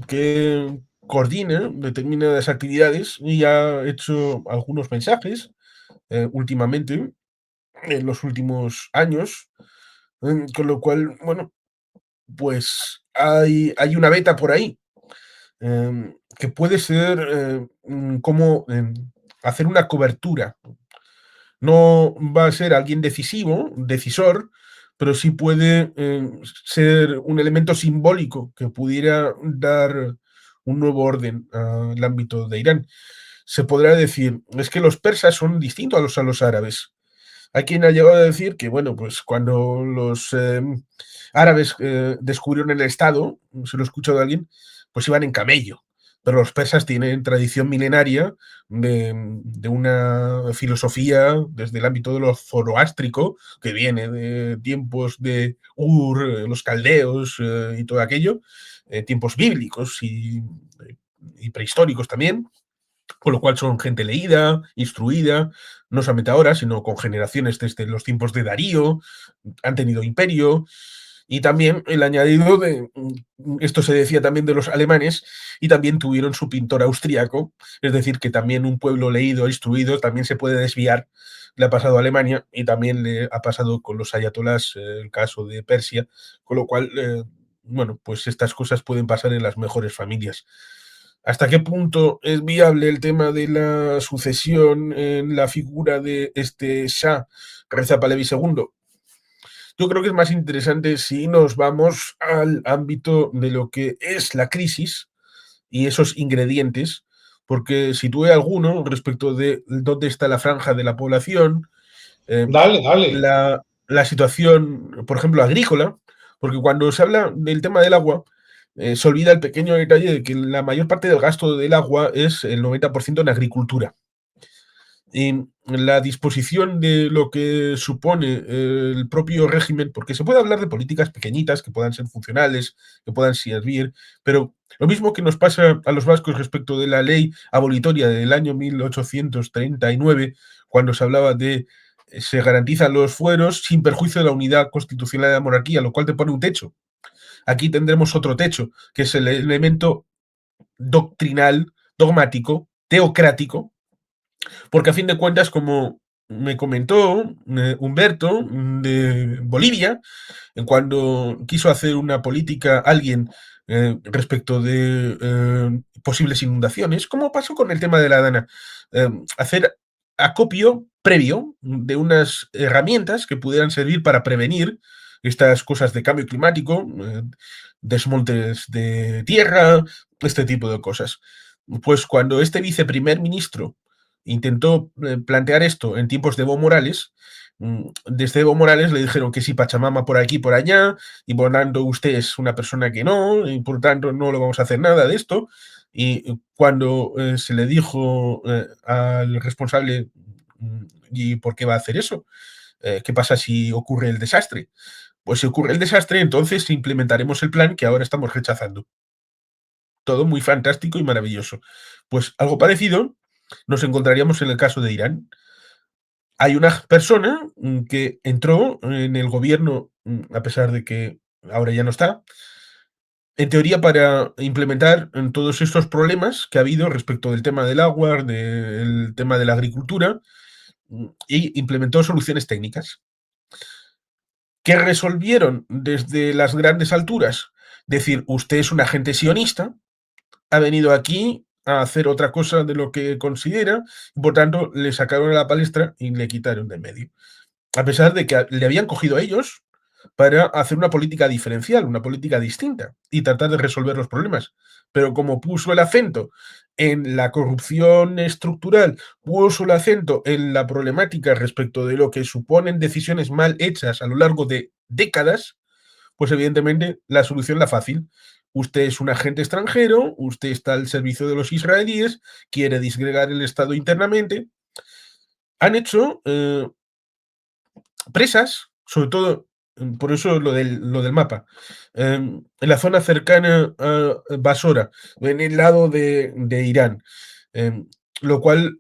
B: que coordina determinadas actividades y ha hecho algunos mensajes últimamente, en los últimos años, con lo cual, bueno, pues hay una beta por ahí que puede ser como hacer una cobertura. No va a ser alguien decisivo, decisor, pero sí puede ser un elemento simbólico que pudiera dar un nuevo orden al ámbito de Irán. Se podrá decir, es que los persas son distintos a los árabes. Hay quien ha llegado a decir que, bueno, pues cuando los árabes descubrieron el Estado, se lo he escuchado a alguien, pues iban en camello. Pero los persas tienen tradición milenaria de una filosofía desde el ámbito de lo zoroástrico, que viene de tiempos de Ur, los caldeos y todo aquello, tiempos bíblicos y prehistóricos también, con lo cual son gente leída, instruida, no solamente ahora, sino con generaciones desde los tiempos de Darío, han tenido imperio, y también el añadido de, esto se decía también de los alemanes, y también tuvieron su pintor austriaco, es decir, que también un pueblo leído, instruido, también se puede desviar, le ha pasado a Alemania, y también le ha pasado con los ayatolás, el caso de Persia, con lo cual, bueno, pues estas cosas pueden pasar en las mejores familias. ¿Hasta qué punto es viable el tema de la sucesión en la figura de este Shah, Reza Pahlavi II? Yo creo que es más interesante si nos vamos al ámbito de lo que es la crisis y esos ingredientes, porque sitúe alguno respecto de dónde está la franja de la población, eh,
A: Dale, dale.
B: la situación, por ejemplo, agrícola, porque cuando se habla del tema del agua, se olvida el pequeño detalle de que la mayor parte del gasto del agua es el 90% en agricultura. Y la disposición de lo que supone el propio régimen, porque se puede hablar de políticas pequeñitas que puedan ser funcionales, que puedan servir, pero lo mismo que nos pasa a los vascos respecto de la ley abolitoria del año 1839, cuando se hablaba de se garantizan los fueros sin perjuicio de la unidad constitucional de la monarquía, lo cual te pone un techo. Aquí tendremos otro techo, que es el elemento doctrinal, dogmático, teocrático, porque a fin de cuentas, como me comentó Humberto de Bolivia, cuando quiso hacer una política alguien respecto de posibles inundaciones, como pasó con el tema de la Dana, hacer acopio previo de unas herramientas que pudieran servir para prevenir estas cosas de cambio climático, desmontes de tierra, este tipo de cosas. Pues cuando este viceprimer ministro intentó plantear esto en tiempos de Evo Morales, desde Evo Morales le dijeron que sí, Pachamama por aquí, por allá, y por tanto usted es una persona que no, y por tanto no lo vamos a hacer nada de esto. Y cuando se le dijo al responsable, ¿y por qué va a hacer eso? ¿Qué pasa si ocurre el desastre? Pues si ocurre el desastre, entonces implementaremos el plan que ahora estamos rechazando. Todo muy fantástico y maravilloso. Pues algo parecido nos encontraríamos en el caso de Irán. Hay una persona que entró en el gobierno a pesar de que ahora ya no está, en teoría para implementar en todos estos problemas que ha habido respecto del tema del agua, del tema de la agricultura, y implementó soluciones técnicas que resolvieron desde las grandes alturas. Decir, usted es un agente sionista, ha venido aquí a hacer otra cosa de lo que considera, y por tanto le sacaron a la palestra y le quitaron de medio. A pesar de que le habían cogido a ellos para hacer una política diferencial, una política distinta y tratar de resolver los problemas. Pero como puso el acento en la corrupción estructural, puso el acento en la problemática respecto de lo que suponen decisiones mal hechas a lo largo de décadas, pues evidentemente la solución es la fácil. Usted es un agente extranjero, usted está al servicio de los israelíes, quiere disgregar el Estado internamente. Han hecho presas, sobre todo, por eso lo del mapa, en la zona cercana a Basora, en el lado de Irán, em, lo cual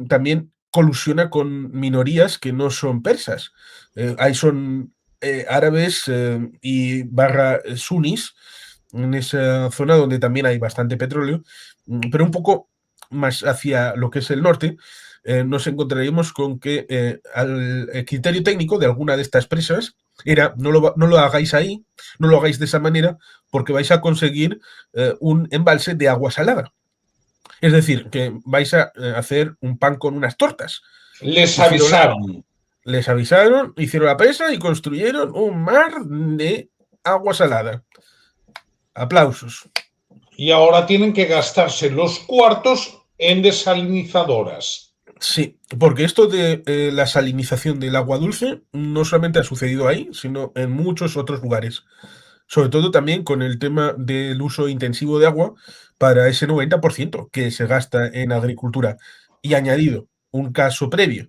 B: también colusiona con minorías que no son persas. Ahí son árabes y barra sunnis, en esa zona donde también hay bastante petróleo, pero un poco más hacia lo que es el norte, nos encontraríamos con que el criterio técnico de alguna de estas presas era no lo hagáis ahí, no lo hagáis de esa manera, porque vais a conseguir un embalse de agua salada. Es decir, que vais a hacer un pan con unas tortas.
A: Les
B: Hicieron,
A: avisaron.
B: les avisaron, hicieron la presa y construyeron un mar de agua salada. Aplausos.
A: Y ahora tienen que gastarse los cuartos en desalinizadoras.
B: Sí, porque esto de la salinización del agua dulce no solamente ha sucedido ahí, sino en muchos otros lugares. Sobre todo también con el tema del uso intensivo de agua para ese 90% que se gasta en agricultura. Y añadido, un caso previo.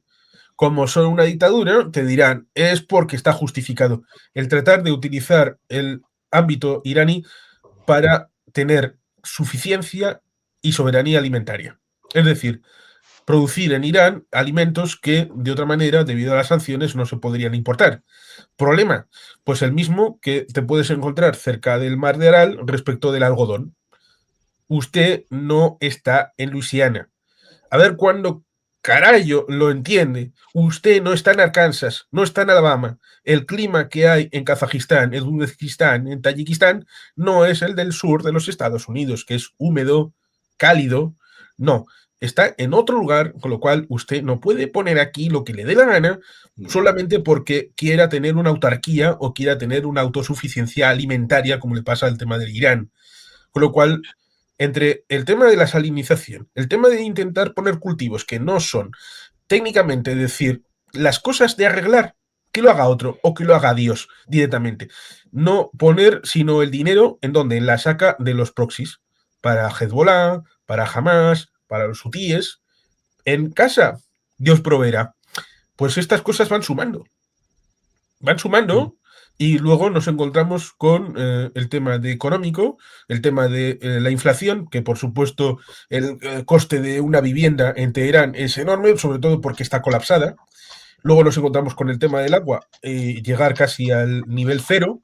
B: Como son una dictadura, te dirán, es porque está justificado el tratar de utilizar el ámbito iraní para tener suficiencia y soberanía alimentaria. Es decir, producir en Irán alimentos que de otra manera, debido a las sanciones, no se podrían importar. Problema, pues el mismo que te puedes encontrar cerca del mar de Aral respecto del algodón. Usted no está en Luisiana. A ver cuándo carayo lo entiende. Usted no está en Arkansas, no está en Alabama. El clima que hay en Kazajistán, en Uzbekistán, en Tayikistán, no es el del sur de los Estados Unidos, que es húmedo, cálido. No, está en otro lugar, con lo cual usted no puede poner aquí lo que le dé la gana solamente porque quiera tener una autarquía o quiera tener una autosuficiencia alimentaria, como le pasa al tema del Irán. Con lo cual, entre el tema de la salinización, el tema de intentar poner cultivos que no son técnicamente decir las cosas de arreglar, que lo haga otro o que lo haga Dios directamente. No poner sino el dinero en donde, en la saca de los proxies, para Hezbollah, para Hamas, para los hutíes. En casa, Dios proveerá. Pues estas cosas van sumando y luego nos encontramos con el tema de económico, el tema de la inflación, que por supuesto el coste de una vivienda en Teherán es enorme, sobre todo porque está colapsada. Luego nos encontramos con el tema del agua, llegar casi al nivel cero,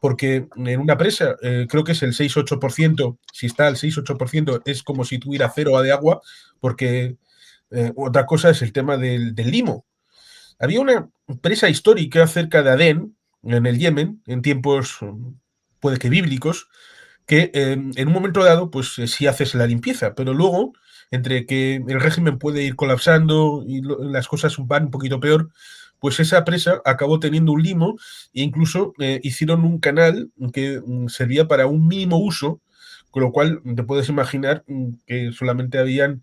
B: porque en una presa creo que es el 6-8%, si está al 6-8% es como si tuviera cero de agua, porque otra cosa es el tema del limo. Había una presa histórica cerca de Adén, en el Yemen, en tiempos, puede que bíblicos, que en un momento dado, pues sí haces la limpieza, pero luego, entre que el régimen puede ir colapsando y las cosas van un poquito peor, pues esa presa acabó teniendo un limo e incluso hicieron un canal que servía para un mínimo uso, con lo cual te puedes imaginar que solamente habían,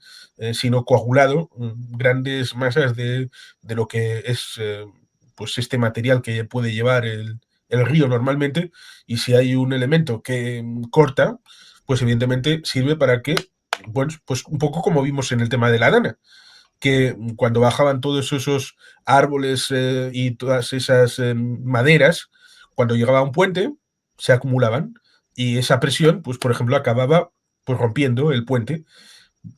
B: si no coagulado, grandes masas de lo que es pues este material que puede llevar el río normalmente, y si hay un elemento que corta, pues evidentemente sirve para que, bueno, pues un poco como vimos en el tema de la lana, que cuando bajaban todos esos árboles y todas esas maderas, cuando llegaba a un puente, se acumulaban y esa presión, pues por ejemplo, acababa pues rompiendo el puente.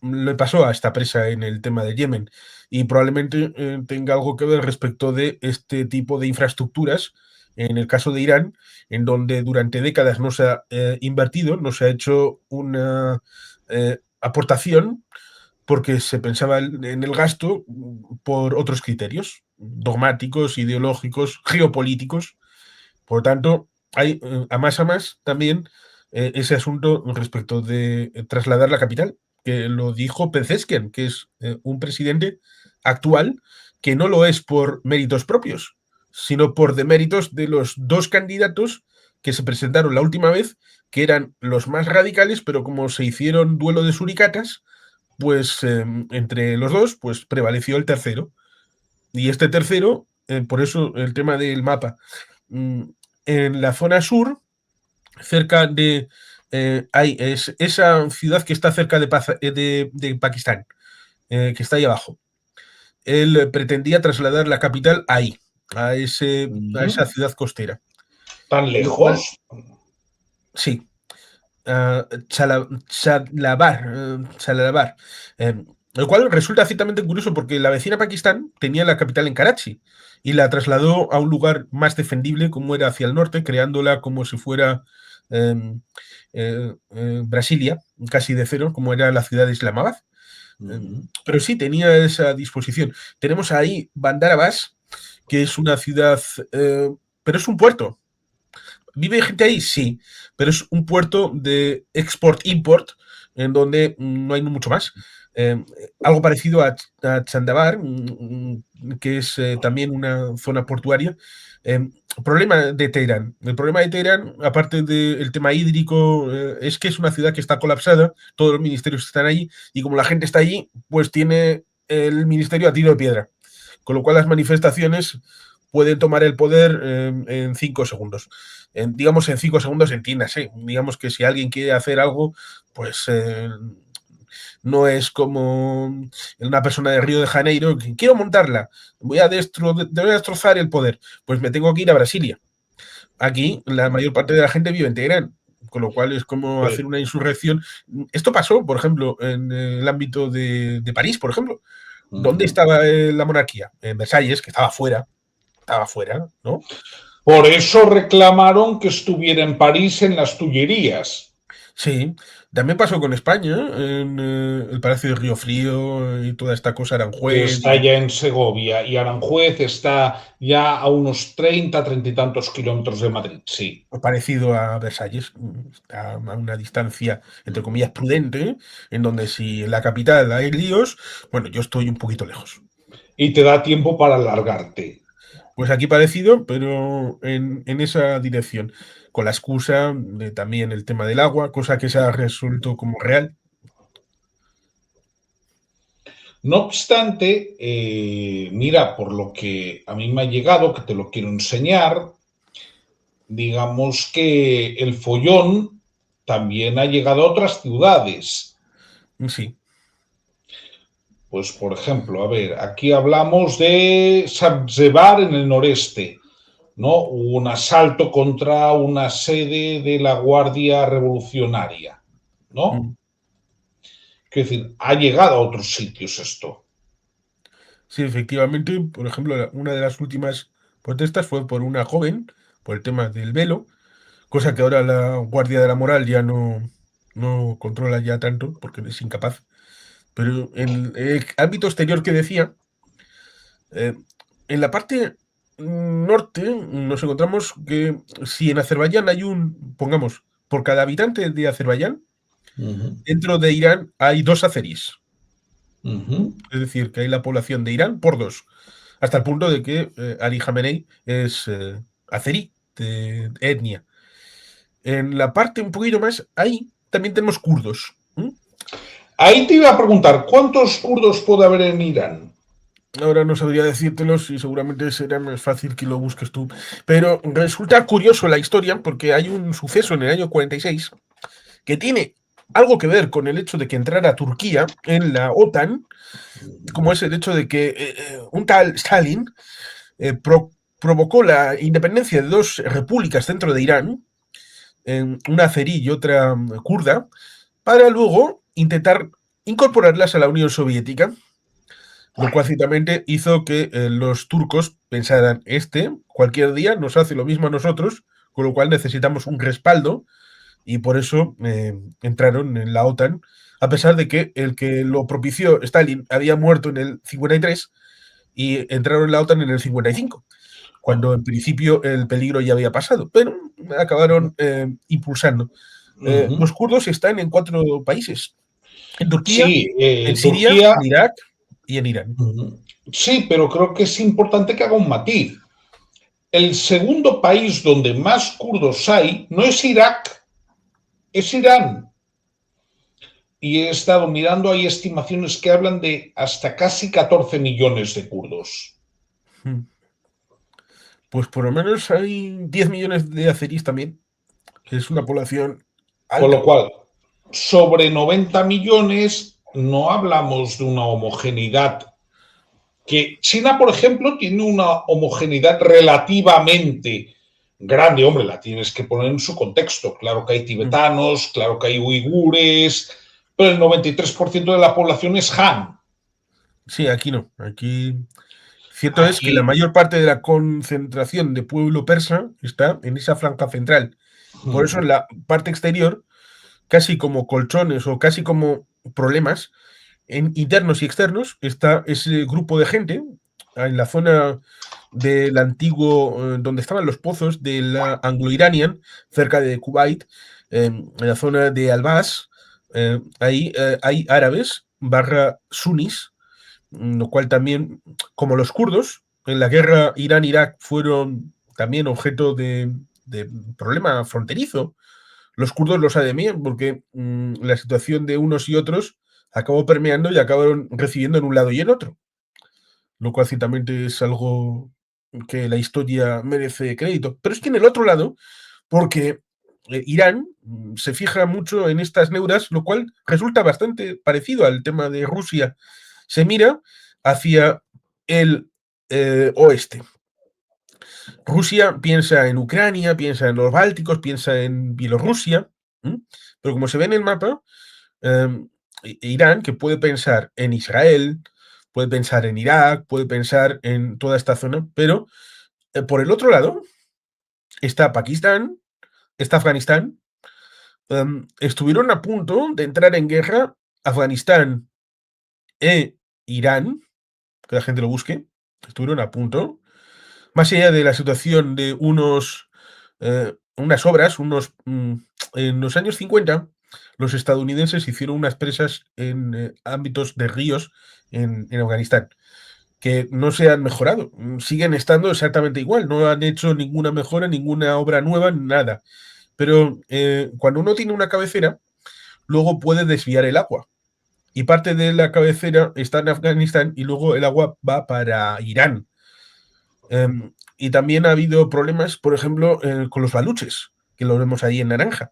B: Le pasó a esta presa en el tema de Yemen y probablemente tenga algo que ver respecto de este tipo de infraestructuras en el caso de Irán, en donde durante décadas no se ha invertido, no se ha hecho una aportación porque se pensaba en el gasto por otros criterios dogmáticos, ideológicos, geopolíticos. Por lo tanto, hay a más también ese asunto respecto de trasladar la capital, que lo dijo Pezeshkian, que es un presidente actual que no lo es por méritos propios, sino por deméritos de los dos candidatos que se presentaron la última vez, que eran los más radicales, pero como se hicieron duelo de suricatas, pues entre los dos, pues prevaleció el tercero. Y este tercero, por eso el tema del mapa, mm, en la zona sur, cerca de... es esa ciudad que está cerca de Pakistán, que está ahí abajo. Él pretendía trasladar la capital ahí, a esa ciudad costera.
A: ¿Tan
B: Lo cual,
A: lejos?
B: sí, Chalabar. Lo cual resulta ciertamente curioso porque la vecina Pakistán tenía la capital en Karachi y la trasladó a un lugar más defendible como era hacia el norte, creándola como si fuera Brasilia, casi de cero, como era la ciudad de Islamabad. Pero sí tenía esa disposición. Tenemos ahí Bandar Abbas, que es una ciudad, pero es un puerto. ¿Vive gente ahí? Sí, pero es un puerto de export-import en donde no hay mucho más. Algo parecido a Chandabar, que es también una zona portuaria. Problema de Teherán. El problema de Teherán, aparte del tema hídrico, es que es una ciudad que está colapsada, todos los ministerios están allí y como la gente está allí, pues tiene el ministerio a tiro de piedra. Con lo cual las manifestaciones pueden tomar el poder en 5 segundos. Digamos, en 5 segundos entiéndase. Digamos que si alguien quiere hacer algo, pues no es como una persona de Río de Janeiro que quiero montarla, voy a destrozar el poder, pues me tengo que ir a Brasilia. Aquí la mayor parte de la gente vive en Teherán, con lo cual es como hacer una insurrección. Esto pasó, por ejemplo, en el ámbito de París, por ejemplo. ¿Dónde estaba la monarquía? En Versalles, que estaba fuera, ¿no?
A: Por eso reclamaron que estuviera en París en las Tullerías.
B: Sí, también pasó con España, en el Palacio de Río Frío y toda esta cosa,
A: Que
B: Aranjuez.
A: está ya en Segovia y Aranjuez está ya a unos 30 y tantos kilómetros de Madrid, sí.
B: Parecido a Versalles, a una distancia, entre comillas, prudente, en donde si en la capital hay líos, bueno, yo estoy un poquito lejos.
A: Y te da tiempo para alargarte.
B: Pues aquí parecido, pero en esa dirección, con la excusa de también el tema del agua, cosa que se ha resuelto como real.
A: No obstante, mira, por lo que a mí me ha llegado, que te lo quiero enseñar, digamos que el follón también ha llegado a otras ciudades.
B: Sí.
A: Pues, por ejemplo, a ver, aquí hablamos de Sabzebar en el noreste, ¿no? Un asalto contra una sede de la Guardia Revolucionaria, ¿no? Quiero decir, ha llegado a otros sitios esto.
B: Sí, efectivamente, por ejemplo, una de las últimas protestas fue por una joven, por el tema del velo, cosa que ahora la Guardia de la Moral ya no controla ya tanto, porque es incapaz. Pero en el ámbito exterior que decía, eh, en la parte norte nos encontramos que si en Azerbaiyán hay pongamos, por cada habitante de Azerbaiyán, dentro de Irán hay 2 azeríes. Es decir, que hay la población de Irán por 2. Hasta el punto de que Ali Khamenei es azerí, de etnia. En la parte un poquito más, ahí también tenemos kurdos.
A: Ahí te iba a preguntar, ¿cuántos kurdos puede haber en Irán?
B: Ahora no sabría decírtelos y seguramente será más fácil que lo busques tú. Pero resulta curioso la historia porque hay un suceso en el año 46 que tiene algo que ver con el hecho de que entrara Turquía en la OTAN, como es el hecho de que un tal Stalin provocó la independencia de 2 repúblicas dentro de Irán, una azerí y otra kurda, para luego intentar incorporarlas a la Unión Soviética. lo cual ciertamente hizo que los turcos pensaran, cualquier día nos hace lo mismo a nosotros, con lo cual necesitamos un respaldo, y por eso entraron en la OTAN, a pesar de que el que lo propició, Stalin, había muerto en el 53 y entraron en la OTAN en el 55, cuando en principio el peligro ya había pasado, pero acabaron impulsando. Los kurdos están en 4 países: en Turquía,
A: Sí,
B: en Siria,
A: Turquía.
B: en Irak y en Irán.
A: Sí, pero creo que es importante que haga un matiz. El segundo país donde más kurdos hay no es Irak, es Irán. Y he estado mirando, hay estimaciones que hablan de hasta casi 14 millones de kurdos.
B: Pues por lo menos hay 10 millones de azeríes también, que es una población
A: Con lo
B: alta.
A: cual, sobre 90 millones no hablamos de una homogeneidad. Que China, por ejemplo, tiene una homogeneidad relativamente grande. Hombre, la tienes que poner en su contexto. Claro que hay tibetanos, claro que hay uigures, pero el 93% de la población es Han.
B: Sí, aquí no. Aquí cierto es que la
A: Aquí.
B: mayor parte de la concentración de pueblo persa está en esa franja central. Por eso en la parte exterior, casi como colchones o casi como problemas internos y externos, está ese grupo de gente en la zona del antiguo, donde estaban los pozos de la Anglo-Iranian, cerca de Kuwait, en la zona de Albaz. Ahí hay árabes barra sunnis, lo cual también, como los kurdos, en la guerra Irán-Irak fueron también objeto de problema fronterizo. Los kurdos lo saben bien, porque la situación de unos y otros acabó permeando y acabaron recibiendo en un lado y en otro, lo cual ciertamente es algo que la historia merece crédito. Pero es que en el otro lado, porque Irán se fija mucho en estas neuras, lo cual resulta bastante parecido al tema de Rusia. Se mira hacia el oeste. Rusia piensa en Ucrania, piensa en los Bálticos, piensa en Bielorrusia, pero como se ve en el mapa, eh, Irán, que puede pensar en Israel, puede pensar en Irak, puede pensar en toda esta zona, pero por el otro lado está Pakistán, está Afganistán. Estuvieron a punto de entrar en guerra Afganistán e Irán, que la gente lo busque, estuvieron a punto. Más allá de la situación de unas obras, en los años 50, los estadounidenses hicieron unas presas en ámbitos de ríos en Afganistán, que no se han mejorado, siguen estando exactamente igual, no han hecho ninguna mejora, ninguna obra nueva, nada. Pero cuando uno tiene una cabecera, luego puede desviar el agua. Y parte de la cabecera está en Afganistán y luego el agua va para Irán. Y también ha habido problemas, por ejemplo, con los baluches, que lo vemos ahí en naranja.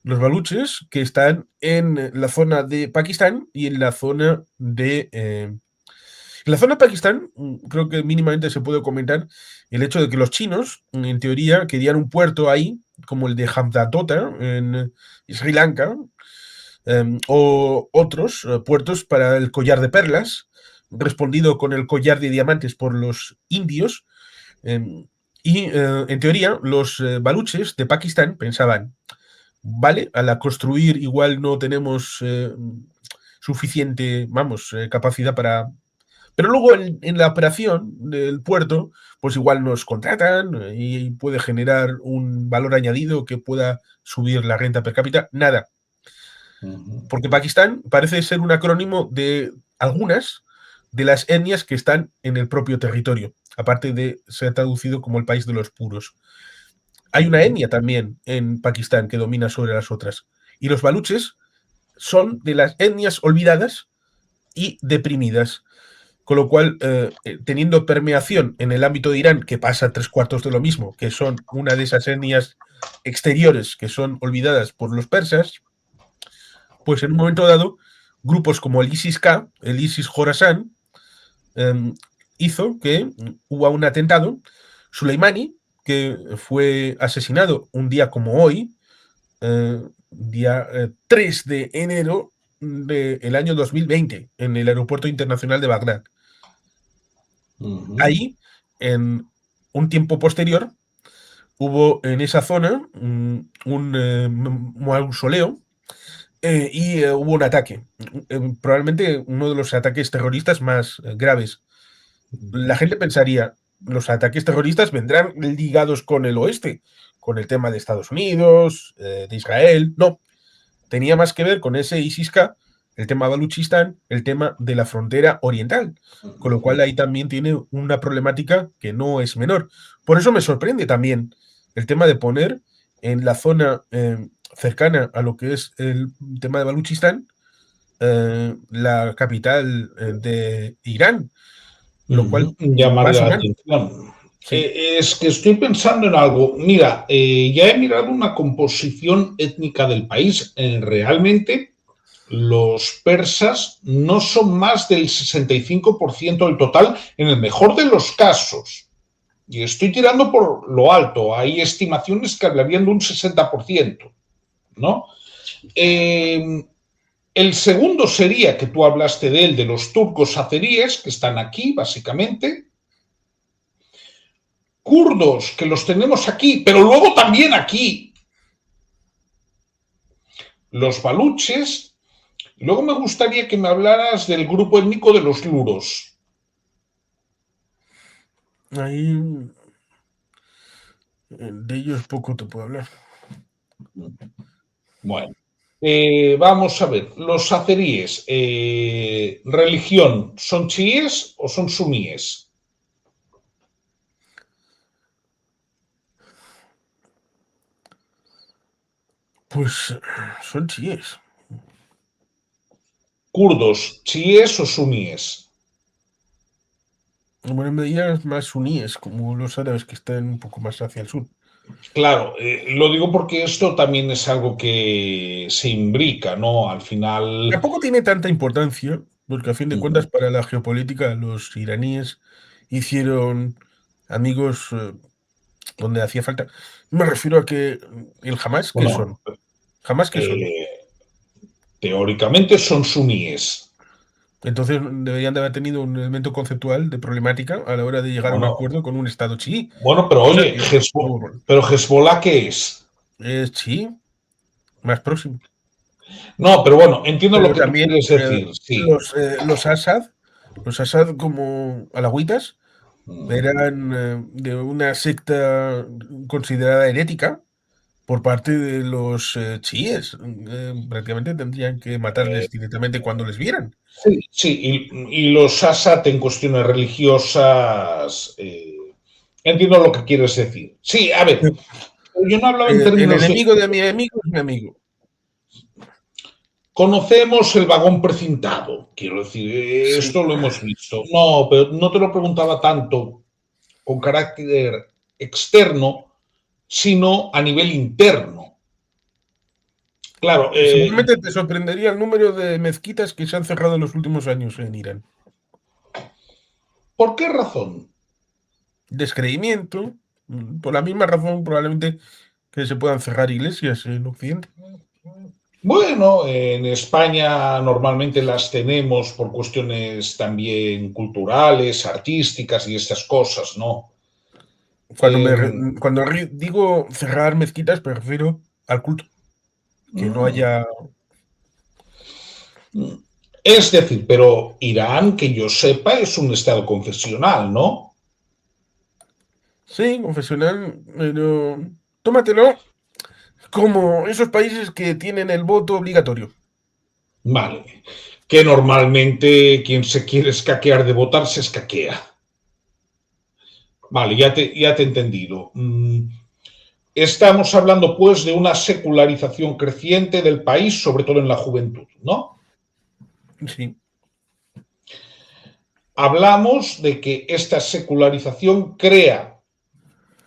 B: Los baluches que están en la zona de Pakistán y en la zona de... en la zona de Pakistán, creo que mínimamente se puede comentar el hecho de que los chinos, en teoría, querían un puerto ahí, como el de Hambantota, en Sri Lanka, o otros puertos para el collar de perlas, respondido con el collar de diamantes por los indios. Y en teoría, los baluches de Pakistán pensaban, vale, al construir igual no tenemos suficiente, vamos, capacidad para... Pero luego en la operación del puerto, pues igual nos contratan y puede generar un valor añadido que pueda subir la renta per cápita. Nada, porque Pakistán parece ser un acrónimo de algunas de las etnias que están en el propio territorio, aparte de ser traducido como el país de los puros. Hay una etnia también en Pakistán que domina sobre las otras. Y los baluches son de las etnias olvidadas y deprimidas. Con lo cual, teniendo permeación en el ámbito de Irán, que pasa 3/4 de lo mismo, que son una de esas etnias exteriores que son olvidadas por los persas, pues en un momento dado, grupos como el ISIS-K, el ISIS Khorasan, hizo que hubo un atentado. Soleimani, que fue asesinado un día como hoy, día 3 de enero del año 2020 en el Aeropuerto Internacional de Bagdad. Ahí, en un tiempo posterior, hubo en esa zona un mausoleo y hubo un ataque. Probablemente uno de los ataques terroristas más graves. La gente pensaría, los ataques terroristas vendrán ligados con el oeste, con el tema de Estados Unidos, de Israel. No, tenía más que ver con ese ISIS-K, el tema Baluchistán, el tema de la frontera oriental, con lo cual ahí también tiene una problemática que no es menor. Por eso me sorprende también el tema de poner en la zona cercana a lo que es el tema de Baluchistán la capital de Irán, lo cual
A: Llamaría
B: más o
A: la
B: menos.
A: atención.
B: Sí.
A: Es que estoy pensando en algo. Mira, ya he mirado una composición étnica del país. Realmente los persas no son más del 65% del total, en el mejor de los casos. Y estoy tirando por lo alto. Hay estimaciones que hablarían de un 60%, ¿no? El segundo sería, que tú hablaste de él, de los turcos azeríes, que están aquí, básicamente. Kurdos, que los tenemos aquí, pero luego también aquí. Los baluches. Luego me gustaría que me hablaras del grupo étnico de los luros.
B: Ahí de ellos poco te puedo hablar.
A: Bueno, vamos a ver. Los azeríes, religión, ¿son chiíes o son suníes?
B: Pues son chiíes.
A: Kurdos, chiíes o suníes.
B: En buena medida más suníes, como los árabes que están un poco más hacia el sur.
A: Claro, lo digo porque esto también es algo que se imbrica, ¿no? Al final.
B: Tampoco tiene tanta importancia, porque a fin de cuentas para la geopolítica los iraníes hicieron amigos donde hacía falta. Me refiero a que el Hamas, ¿qué
A: Bueno,
B: son? ¿Hamas qué son?
A: teóricamente son suníes.
B: Entonces deberían de haber tenido un elemento conceptual de problemática a la hora de llegar a un
A: Bueno,
B: acuerdo con un Estado chií,
A: bueno, pero
B: cosa
A: oye,
B: que
A: Pero Hezbollah, ¿qué es?
B: es chií más próximo.
A: No, pero bueno, entiendo lo
B: Pero
A: que tú
B: también
A: quieres decir, sí.
B: los Assad como alagüitas, eran de una secta considerada herética por parte de los chiíes. Prácticamente tendrían que matarles directamente cuando les vieran.
A: Sí, sí, y los Assad en cuestiones religiosas, entiendo lo que quieres decir. Sí, a ver, yo no hablaba en
B: El
A: términos de.
B: enemigo de mi enemigo es mi amigo.
A: Conocemos el vagón precintado, quiero decir,
B: Sí.
A: esto lo hemos visto. No, pero no te lo preguntaba tanto con carácter externo, sino a nivel interno. Claro,
B: Seguramente te sorprendería el número de mezquitas que se han cerrado en los últimos años en Irán.
A: ¿por qué razón?
B: Descreimiento, por la misma razón probablemente que se puedan cerrar iglesias en Occidente.
A: Bueno, en España normalmente las tenemos por cuestiones también culturales, artísticas y estas cosas, ¿no?
B: Cuando,
A: Eh,
B: digo cerrar mezquitas, me refiero al culto. Que no haya.
A: es decir, pero Irán, que yo sepa, es un estado confesional, ¿no?
B: Sí, confesional, pero tómatelo como esos países que tienen el voto obligatorio.
A: Vale. Que normalmente quien se quiere escaquear de votar se escaquea. Vale, ya te he entendido. Estamos hablando, pues, de una secularización creciente del país, sobre todo en la juventud, ¿no?
B: Sí.
A: Hablamos de que esta secularización crea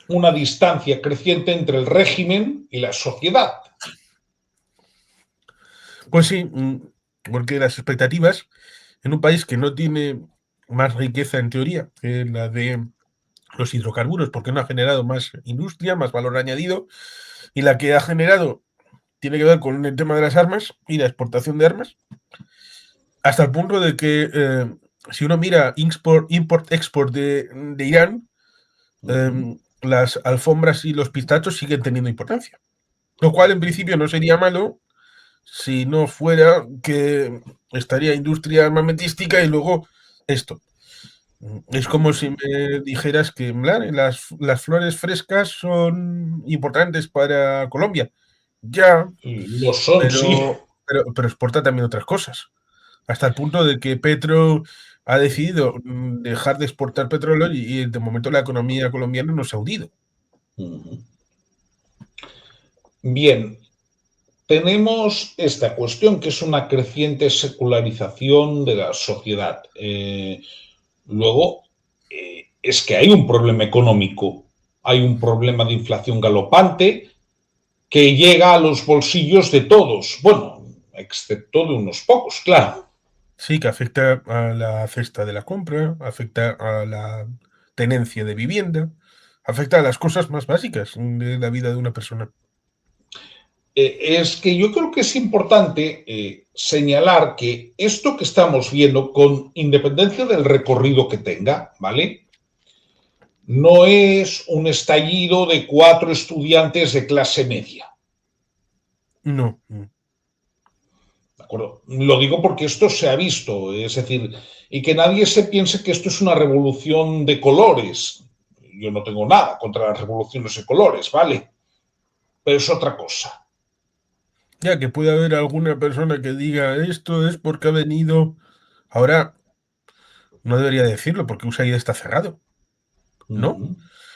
A: una distancia creciente entre el régimen y la sociedad.
B: Pues sí, porque las expectativas en un país que no tiene más riqueza en teoría que la de los hidrocarburos, porque no ha generado más industria, más valor añadido, y la que ha generado tiene que ver con el tema de las armas y la exportación de armas, hasta el punto de que si uno mira import-export de Irán, las alfombras y los pistachos siguen teniendo importancia. Lo cual en principio no sería malo si no fuera que estaría industria armamentística y luego esto. Es como si me dijeras que las flores frescas son importantes para Colombia. Ya,
A: Lo son, sí.
B: pero exporta también otras cosas. Hasta el punto de que Petro ha decidido dejar de exportar petróleo y de momento la economía colombiana no se ha hundido.
A: Bien, tenemos esta cuestión que es una creciente secularización de la sociedad. Luego, es que hay un problema económico, hay un problema de inflación galopante que llega a los bolsillos de todos, bueno, excepto de unos pocos, claro.
B: Sí, que afecta a la cesta de la compra, afecta a la tenencia de vivienda, afecta a las cosas más básicas de la vida de una persona.
A: Es que yo creo que es importante señalar que esto que estamos viendo, con independencia del recorrido que tenga, ¿vale? No es un estallido de 4 estudiantes de clase media.
B: No.
A: ¿De acuerdo? Lo digo porque esto se ha visto, es decir, y que nadie se piense que esto es una revolución de colores. Yo no tengo nada contra las revoluciones de colores, ¿vale? Pero es otra cosa.
B: Ya que puede haber alguna persona que diga esto es porque ha venido. Ahora no debería decirlo porque USAID está cerrado, ¿no?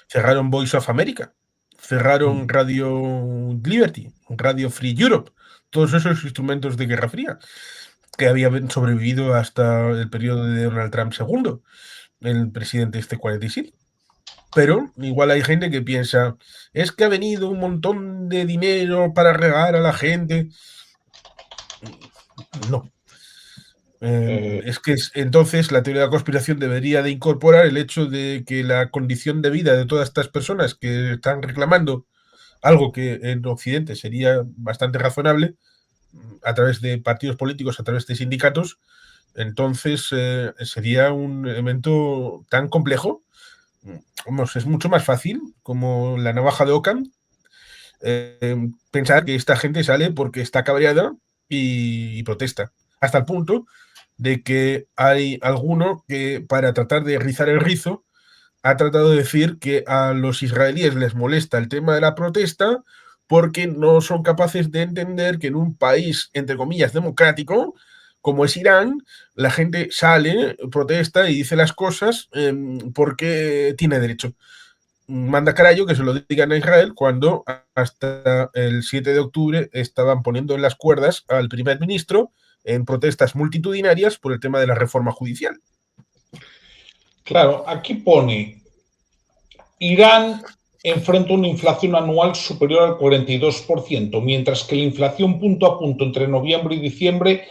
B: Cerraron Voice of America, cerraron Radio Liberty, Radio Free Europe, todos esos instrumentos de Guerra Fría que habían sobrevivido hasta el periodo de Donald Trump II, el presidente este 47. Pero igual hay gente que piensa, es que ha venido un montón de dinero para regalar a la gente. No. Es que entonces la teoría de la conspiración debería de incorporar el hecho de que la condición de vida de todas estas personas que están reclamando algo que en Occidente sería bastante razonable a través de partidos políticos, a través de sindicatos, entonces sería un evento tan complejo. Vamos, es mucho más fácil, como la navaja de Ockham, pensar que esta gente sale porque está cabreada y protesta. Hasta el punto de que hay alguno que, para tratar de rizar el rizo, ha tratado de decir que a los israelíes les molesta el tema de la protesta porque no son capaces de entender que en un país, entre comillas, democrático, como es Irán, la gente sale, protesta y dice las cosas porque tiene derecho. Manda carayo que se lo digan a Israel cuando hasta el 7 de octubre estaban poniendo en las cuerdas al primer ministro en protestas multitudinarias por el tema de la reforma judicial.
A: Claro, aquí pone, Irán enfrenta una inflación anual superior al 42%, mientras que la inflación punto a punto entre noviembre y diciembre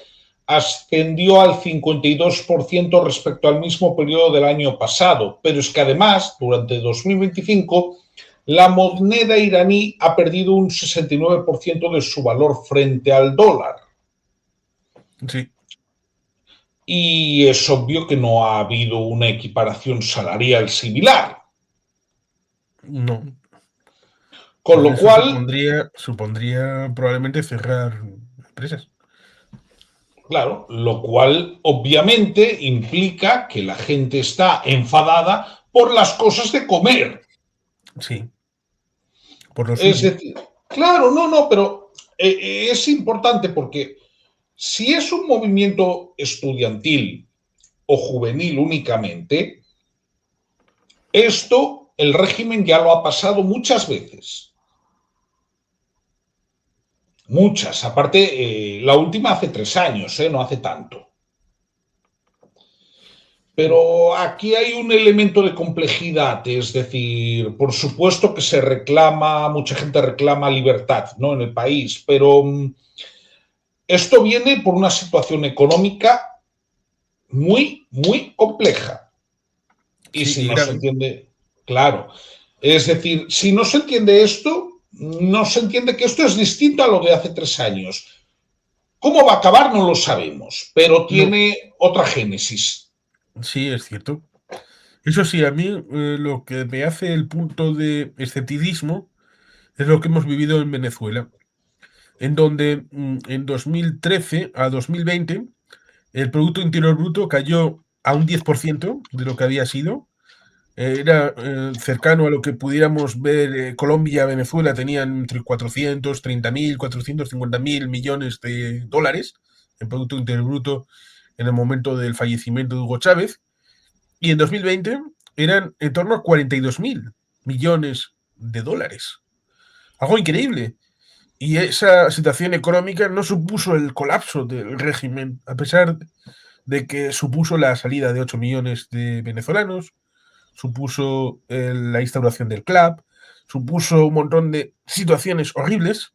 A: ascendió al 52% respecto al mismo periodo del año pasado. Pero es que además, durante 2025, la moneda iraní ha perdido un 69% de su valor frente al dólar.
B: Sí.
A: Y es obvio que no ha habido una equiparación salarial similar.
B: No.
A: Con lo cual,
B: supondría probablemente cerrar empresas.
A: claro, lo cual obviamente implica que la gente está enfadada por las cosas de comer.
B: Sí, por lo
A: Es
B: suyo.
A: decir, claro, no, pero es importante porque si es un movimiento estudiantil o juvenil únicamente, esto el régimen ya lo ha pasado muchas veces. Muchas. Aparte, la última hace 3 años, no hace tanto. Pero aquí hay un elemento de complejidad, es decir, por supuesto que se reclama, mucha gente reclama libertad, ¿no? En el país, pero esto viene por una situación económica muy compleja. Y
B: Sí,
A: si
B: y
A: no se
B: grave.
A: entiende, claro, es decir, si no se entiende esto, no se entiende que esto es distinto a lo de hace 3 años. ¿Cómo va a acabar? No lo sabemos, pero
B: No,
A: tiene otra génesis.
B: sí, es cierto. Eso sí, a mí lo que me hace el punto de escepticismo es lo que hemos vivido en Venezuela, en donde en 2013 a 2020 el Producto Interior Bruto cayó a un 10% de lo que había sido. Era cercano a lo que pudiéramos ver. Colombia, Venezuela tenían entre 430.000, 450.000 millones de dólares en Producto Interior Bruto en el momento del fallecimiento de Hugo Chávez. Y en 2020 eran en torno a 42.000 millones de dólares. Algo increíble. Y esa situación económica no supuso el colapso del régimen, a pesar de que supuso la salida de 8 millones de venezolanos, supuso la instauración del club, supuso un montón de situaciones horribles,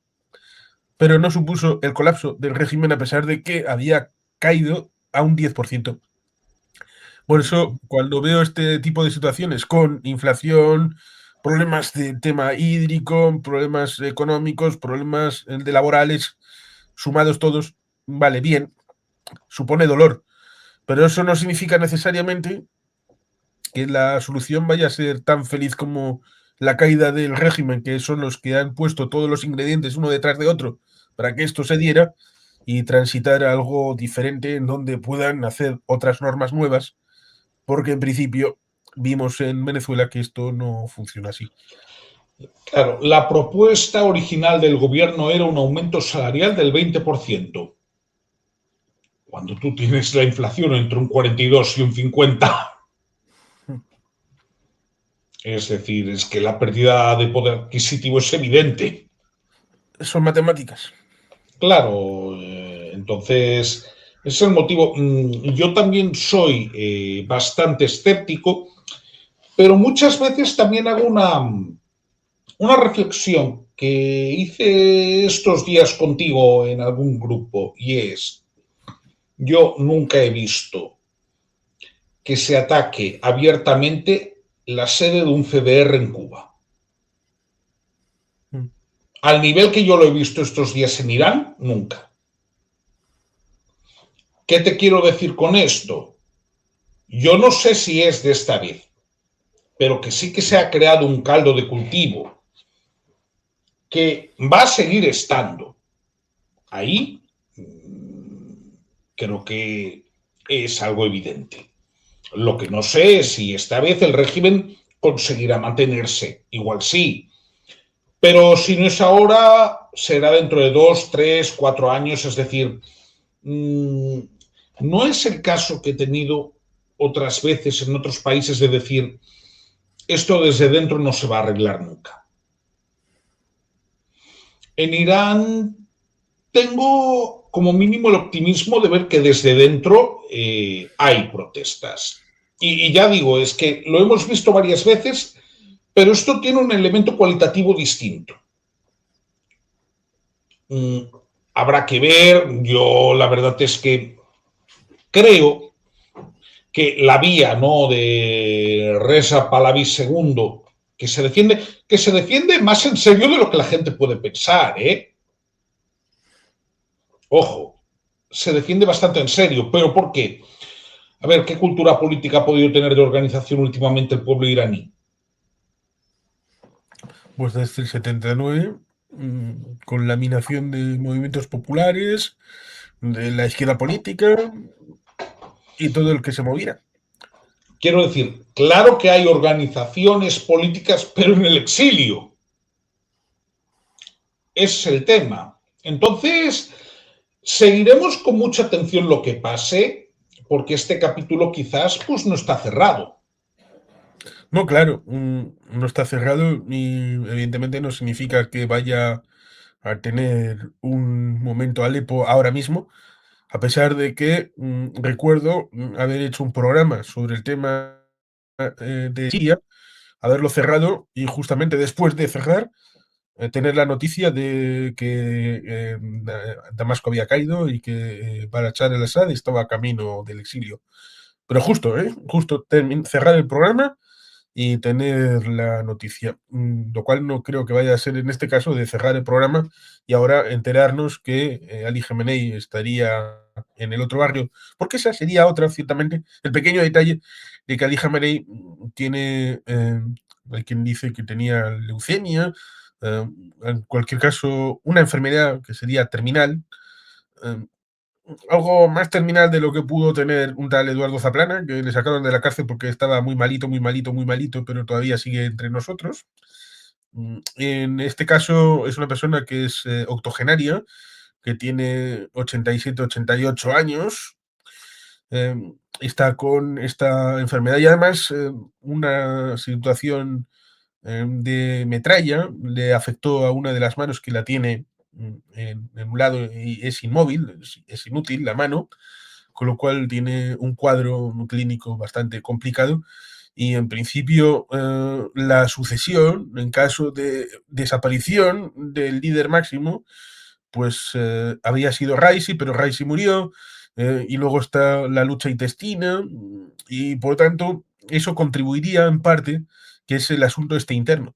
B: pero no supuso el colapso del régimen a pesar de que había caído a un 10%. Por eso, cuando veo este tipo de situaciones con inflación, problemas de tema hídrico, problemas económicos, problemas de laborales, sumados todos, vale, bien, supone dolor, pero eso no significa necesariamente que la solución vaya a ser tan feliz como la caída del régimen, que son los que han puesto todos los ingredientes uno detrás de otro para que esto se diera y transitar a algo diferente en donde puedan hacer otras normas nuevas, porque en principio vimos en Venezuela que esto no funciona así.
A: Claro, la propuesta original del gobierno era un aumento salarial del 20%. Cuando tú tienes la inflación entre un 42 y un 50, es decir, es que la pérdida de poder adquisitivo es evidente.
B: Son matemáticas.
A: Claro, entonces, ese es el motivo. Yo también soy bastante escéptico, pero muchas veces también hago una reflexión que hice estos días contigo en algún grupo, y es, yo nunca he visto que se ataque abiertamente la sede de un CDR en Cuba.
B: Mm.
A: Al nivel que yo lo he visto estos días en Irán, nunca. ¿Qué te quiero decir con esto? Yo no sé si es de esta vez, pero que sí que se ha creado un caldo de cultivo que va a seguir estando ahí. Creo que es algo evidente. Lo que no sé es si esta vez el régimen conseguirá mantenerse. Igual sí. Pero si no es ahora, será dentro de 2, 3, 4 años. Es decir, no es el caso que he tenido otras veces en otros países de decir, esto desde dentro no se va a arreglar nunca. En Irán tengo como mínimo el optimismo de ver que desde dentro hay protestas. Y ya digo, es que lo hemos visto varias veces, pero esto tiene un elemento cualitativo distinto. Habrá que ver, yo la verdad es que creo que la vía, ¿no?, de Reza Pahlavi II, que se defiende más en serio de lo que la gente puede pensar, Ojo, se defiende bastante en serio, pero ¿por qué? A ver, ¿qué cultura política ha podido tener de organización últimamente el pueblo iraní?
B: Pues desde el 79, con la minación de movimientos populares, de la izquierda política y todo el que se moviera.
A: Quiero decir, claro que hay organizaciones políticas, pero en el exilio. Ese es el tema. Entonces, seguiremos con mucha atención lo que pase, porque este capítulo quizás pues no está cerrado.
B: No, claro, no está cerrado y evidentemente no significa que vaya a tener un momento Alepo ahora mismo, a pesar de que recuerdo haber hecho un programa sobre el tema de Siria, haberlo cerrado y justamente después de cerrar, tener la noticia de que Damasco había caído y que Bashar al-Assad estaba a camino del exilio. Pero justo, justo cerrar el programa y tener la noticia, lo cual no creo que vaya a ser en este caso de cerrar el programa y ahora enterarnos que Ali Khamenei estaría en el otro barrio, porque esa sería otra, ciertamente, el pequeño detalle de que Ali Khamenei tiene, hay quien dice que tenía leucemia, en cualquier caso, una enfermedad que sería terminal, eh, algo más terminal de lo que pudo tener un tal Eduardo Zaplana, que le sacaron de la cárcel porque estaba muy malito, muy malito, muy malito, pero todavía sigue entre nosotros. En este caso es una persona que es octogenaria, que tiene 87, 88 años, está con esta enfermedad y además una situación de metralla le afectó a una de las manos que la tiene en un lado y es inmóvil, es inútil la mano, con lo cual tiene un cuadro clínico bastante complicado y en principio la sucesión, en caso de desaparición del líder máximo, pues había sido Raisi, pero Raisi murió, y luego está la lucha intestina, y por lo tanto eso contribuiría en parte, que es el asunto este interno,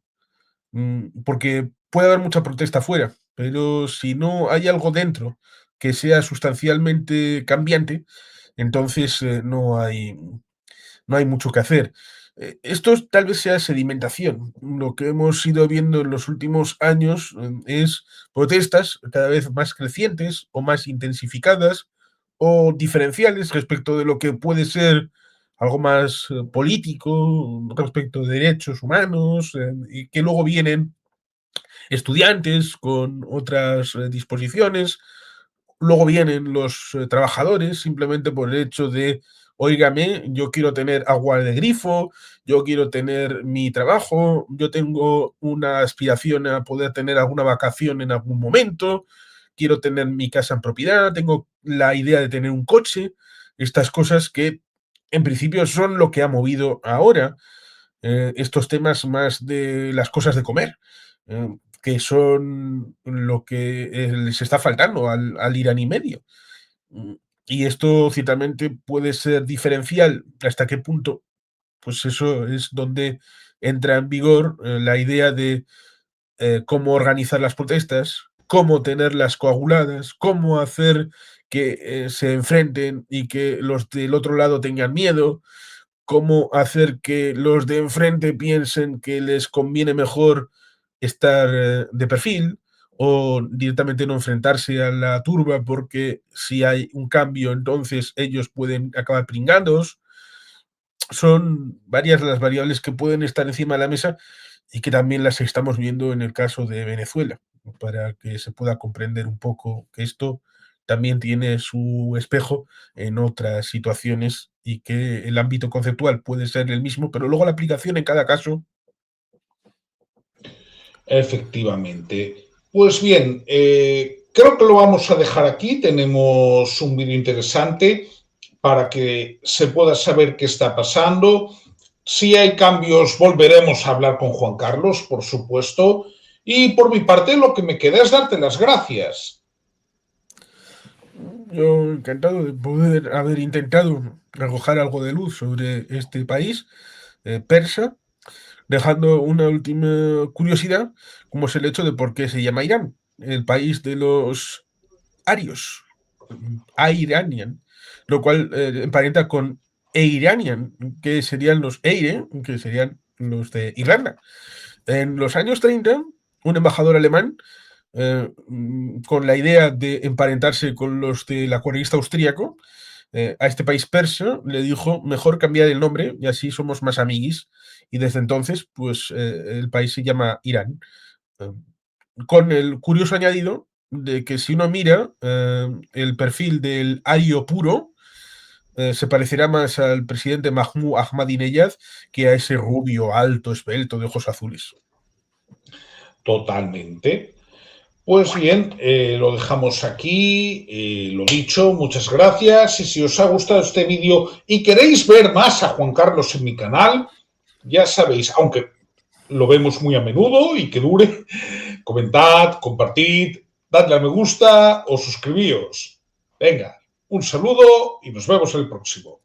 B: porque puede haber mucha protesta afuera, pero si no hay algo dentro que sea sustancialmente cambiante, entonces no hay mucho que hacer. Esto tal vez sea sedimentación. Lo que hemos ido viendo en los últimos años es protestas cada vez más crecientes o más intensificadas o diferenciales respecto de lo que puede ser algo más político, respecto de derechos humanos, y que luego vienen estudiantes con otras disposiciones. Luego vienen los trabajadores simplemente por el hecho de, óigame, yo quiero tener agua de grifo, yo quiero tener mi trabajo, yo tengo una aspiración a poder tener alguna vacación en algún momento, quiero tener mi casa en propiedad, tengo la idea de tener un coche, estas cosas que en principio son lo que ha movido ahora estos temas más de las cosas de comer, eh, que son lo que les está faltando al iraní medio. Mm, Y esto ciertamente puede ser diferencial. ¿Hasta qué punto? Pues eso es donde entra en vigor la idea de cómo organizar las protestas, cómo tenerlas coaguladas, cómo hacer que se enfrenten y que los del otro lado tengan miedo, cómo hacer que los de enfrente piensen que les conviene mejor estar de perfil o directamente no enfrentarse a la turba porque si hay un cambio entonces ellos pueden acabar pringados. Son varias las variables que pueden estar encima de la mesa y que también las estamos viendo en el caso de Venezuela, para que se pueda comprender un poco que esto también tiene su espejo en otras situaciones y que el ámbito conceptual puede ser el mismo, pero luego la aplicación en cada caso.
A: Efectivamente. Pues bien, creo que lo vamos a dejar aquí. Tenemos un vídeo interesante para que se pueda saber qué está pasando. Si hay cambios, volveremos a hablar con Juan Carlos, por supuesto. Y por mi parte, lo que me queda es darte las gracias.
B: Yo encantado de poder haber intentado arrojar algo de luz sobre este país persa, dejando una última curiosidad, como es el hecho de por qué se llama Irán, el país de los arios, Iranian, lo cual emparenta con Eiranian, que serían los Eire, que serían los de Irlanda. En los años 30, un embajador alemán, con la idea de emparentarse con los del acuarelista austríaco, a este país persa le dijo mejor cambiar el nombre y así somos más amiguis. Y desde entonces, pues el país se llama Irán. Eh, con el curioso añadido de que si uno mira el perfil del ario puro, se parecerá más al presidente Mahmoud Ahmadinejad que a ese rubio alto, esbelto, de ojos azules.
A: Totalmente. Pues bien, lo dejamos aquí, lo dicho, muchas gracias y si os ha gustado este vídeo y queréis ver más a Juan Carlos en mi canal, ya sabéis, aunque lo vemos muy a menudo y que dure, comentad, compartid, dadle a me gusta o suscribíos. Venga, un saludo y nos vemos el próximo.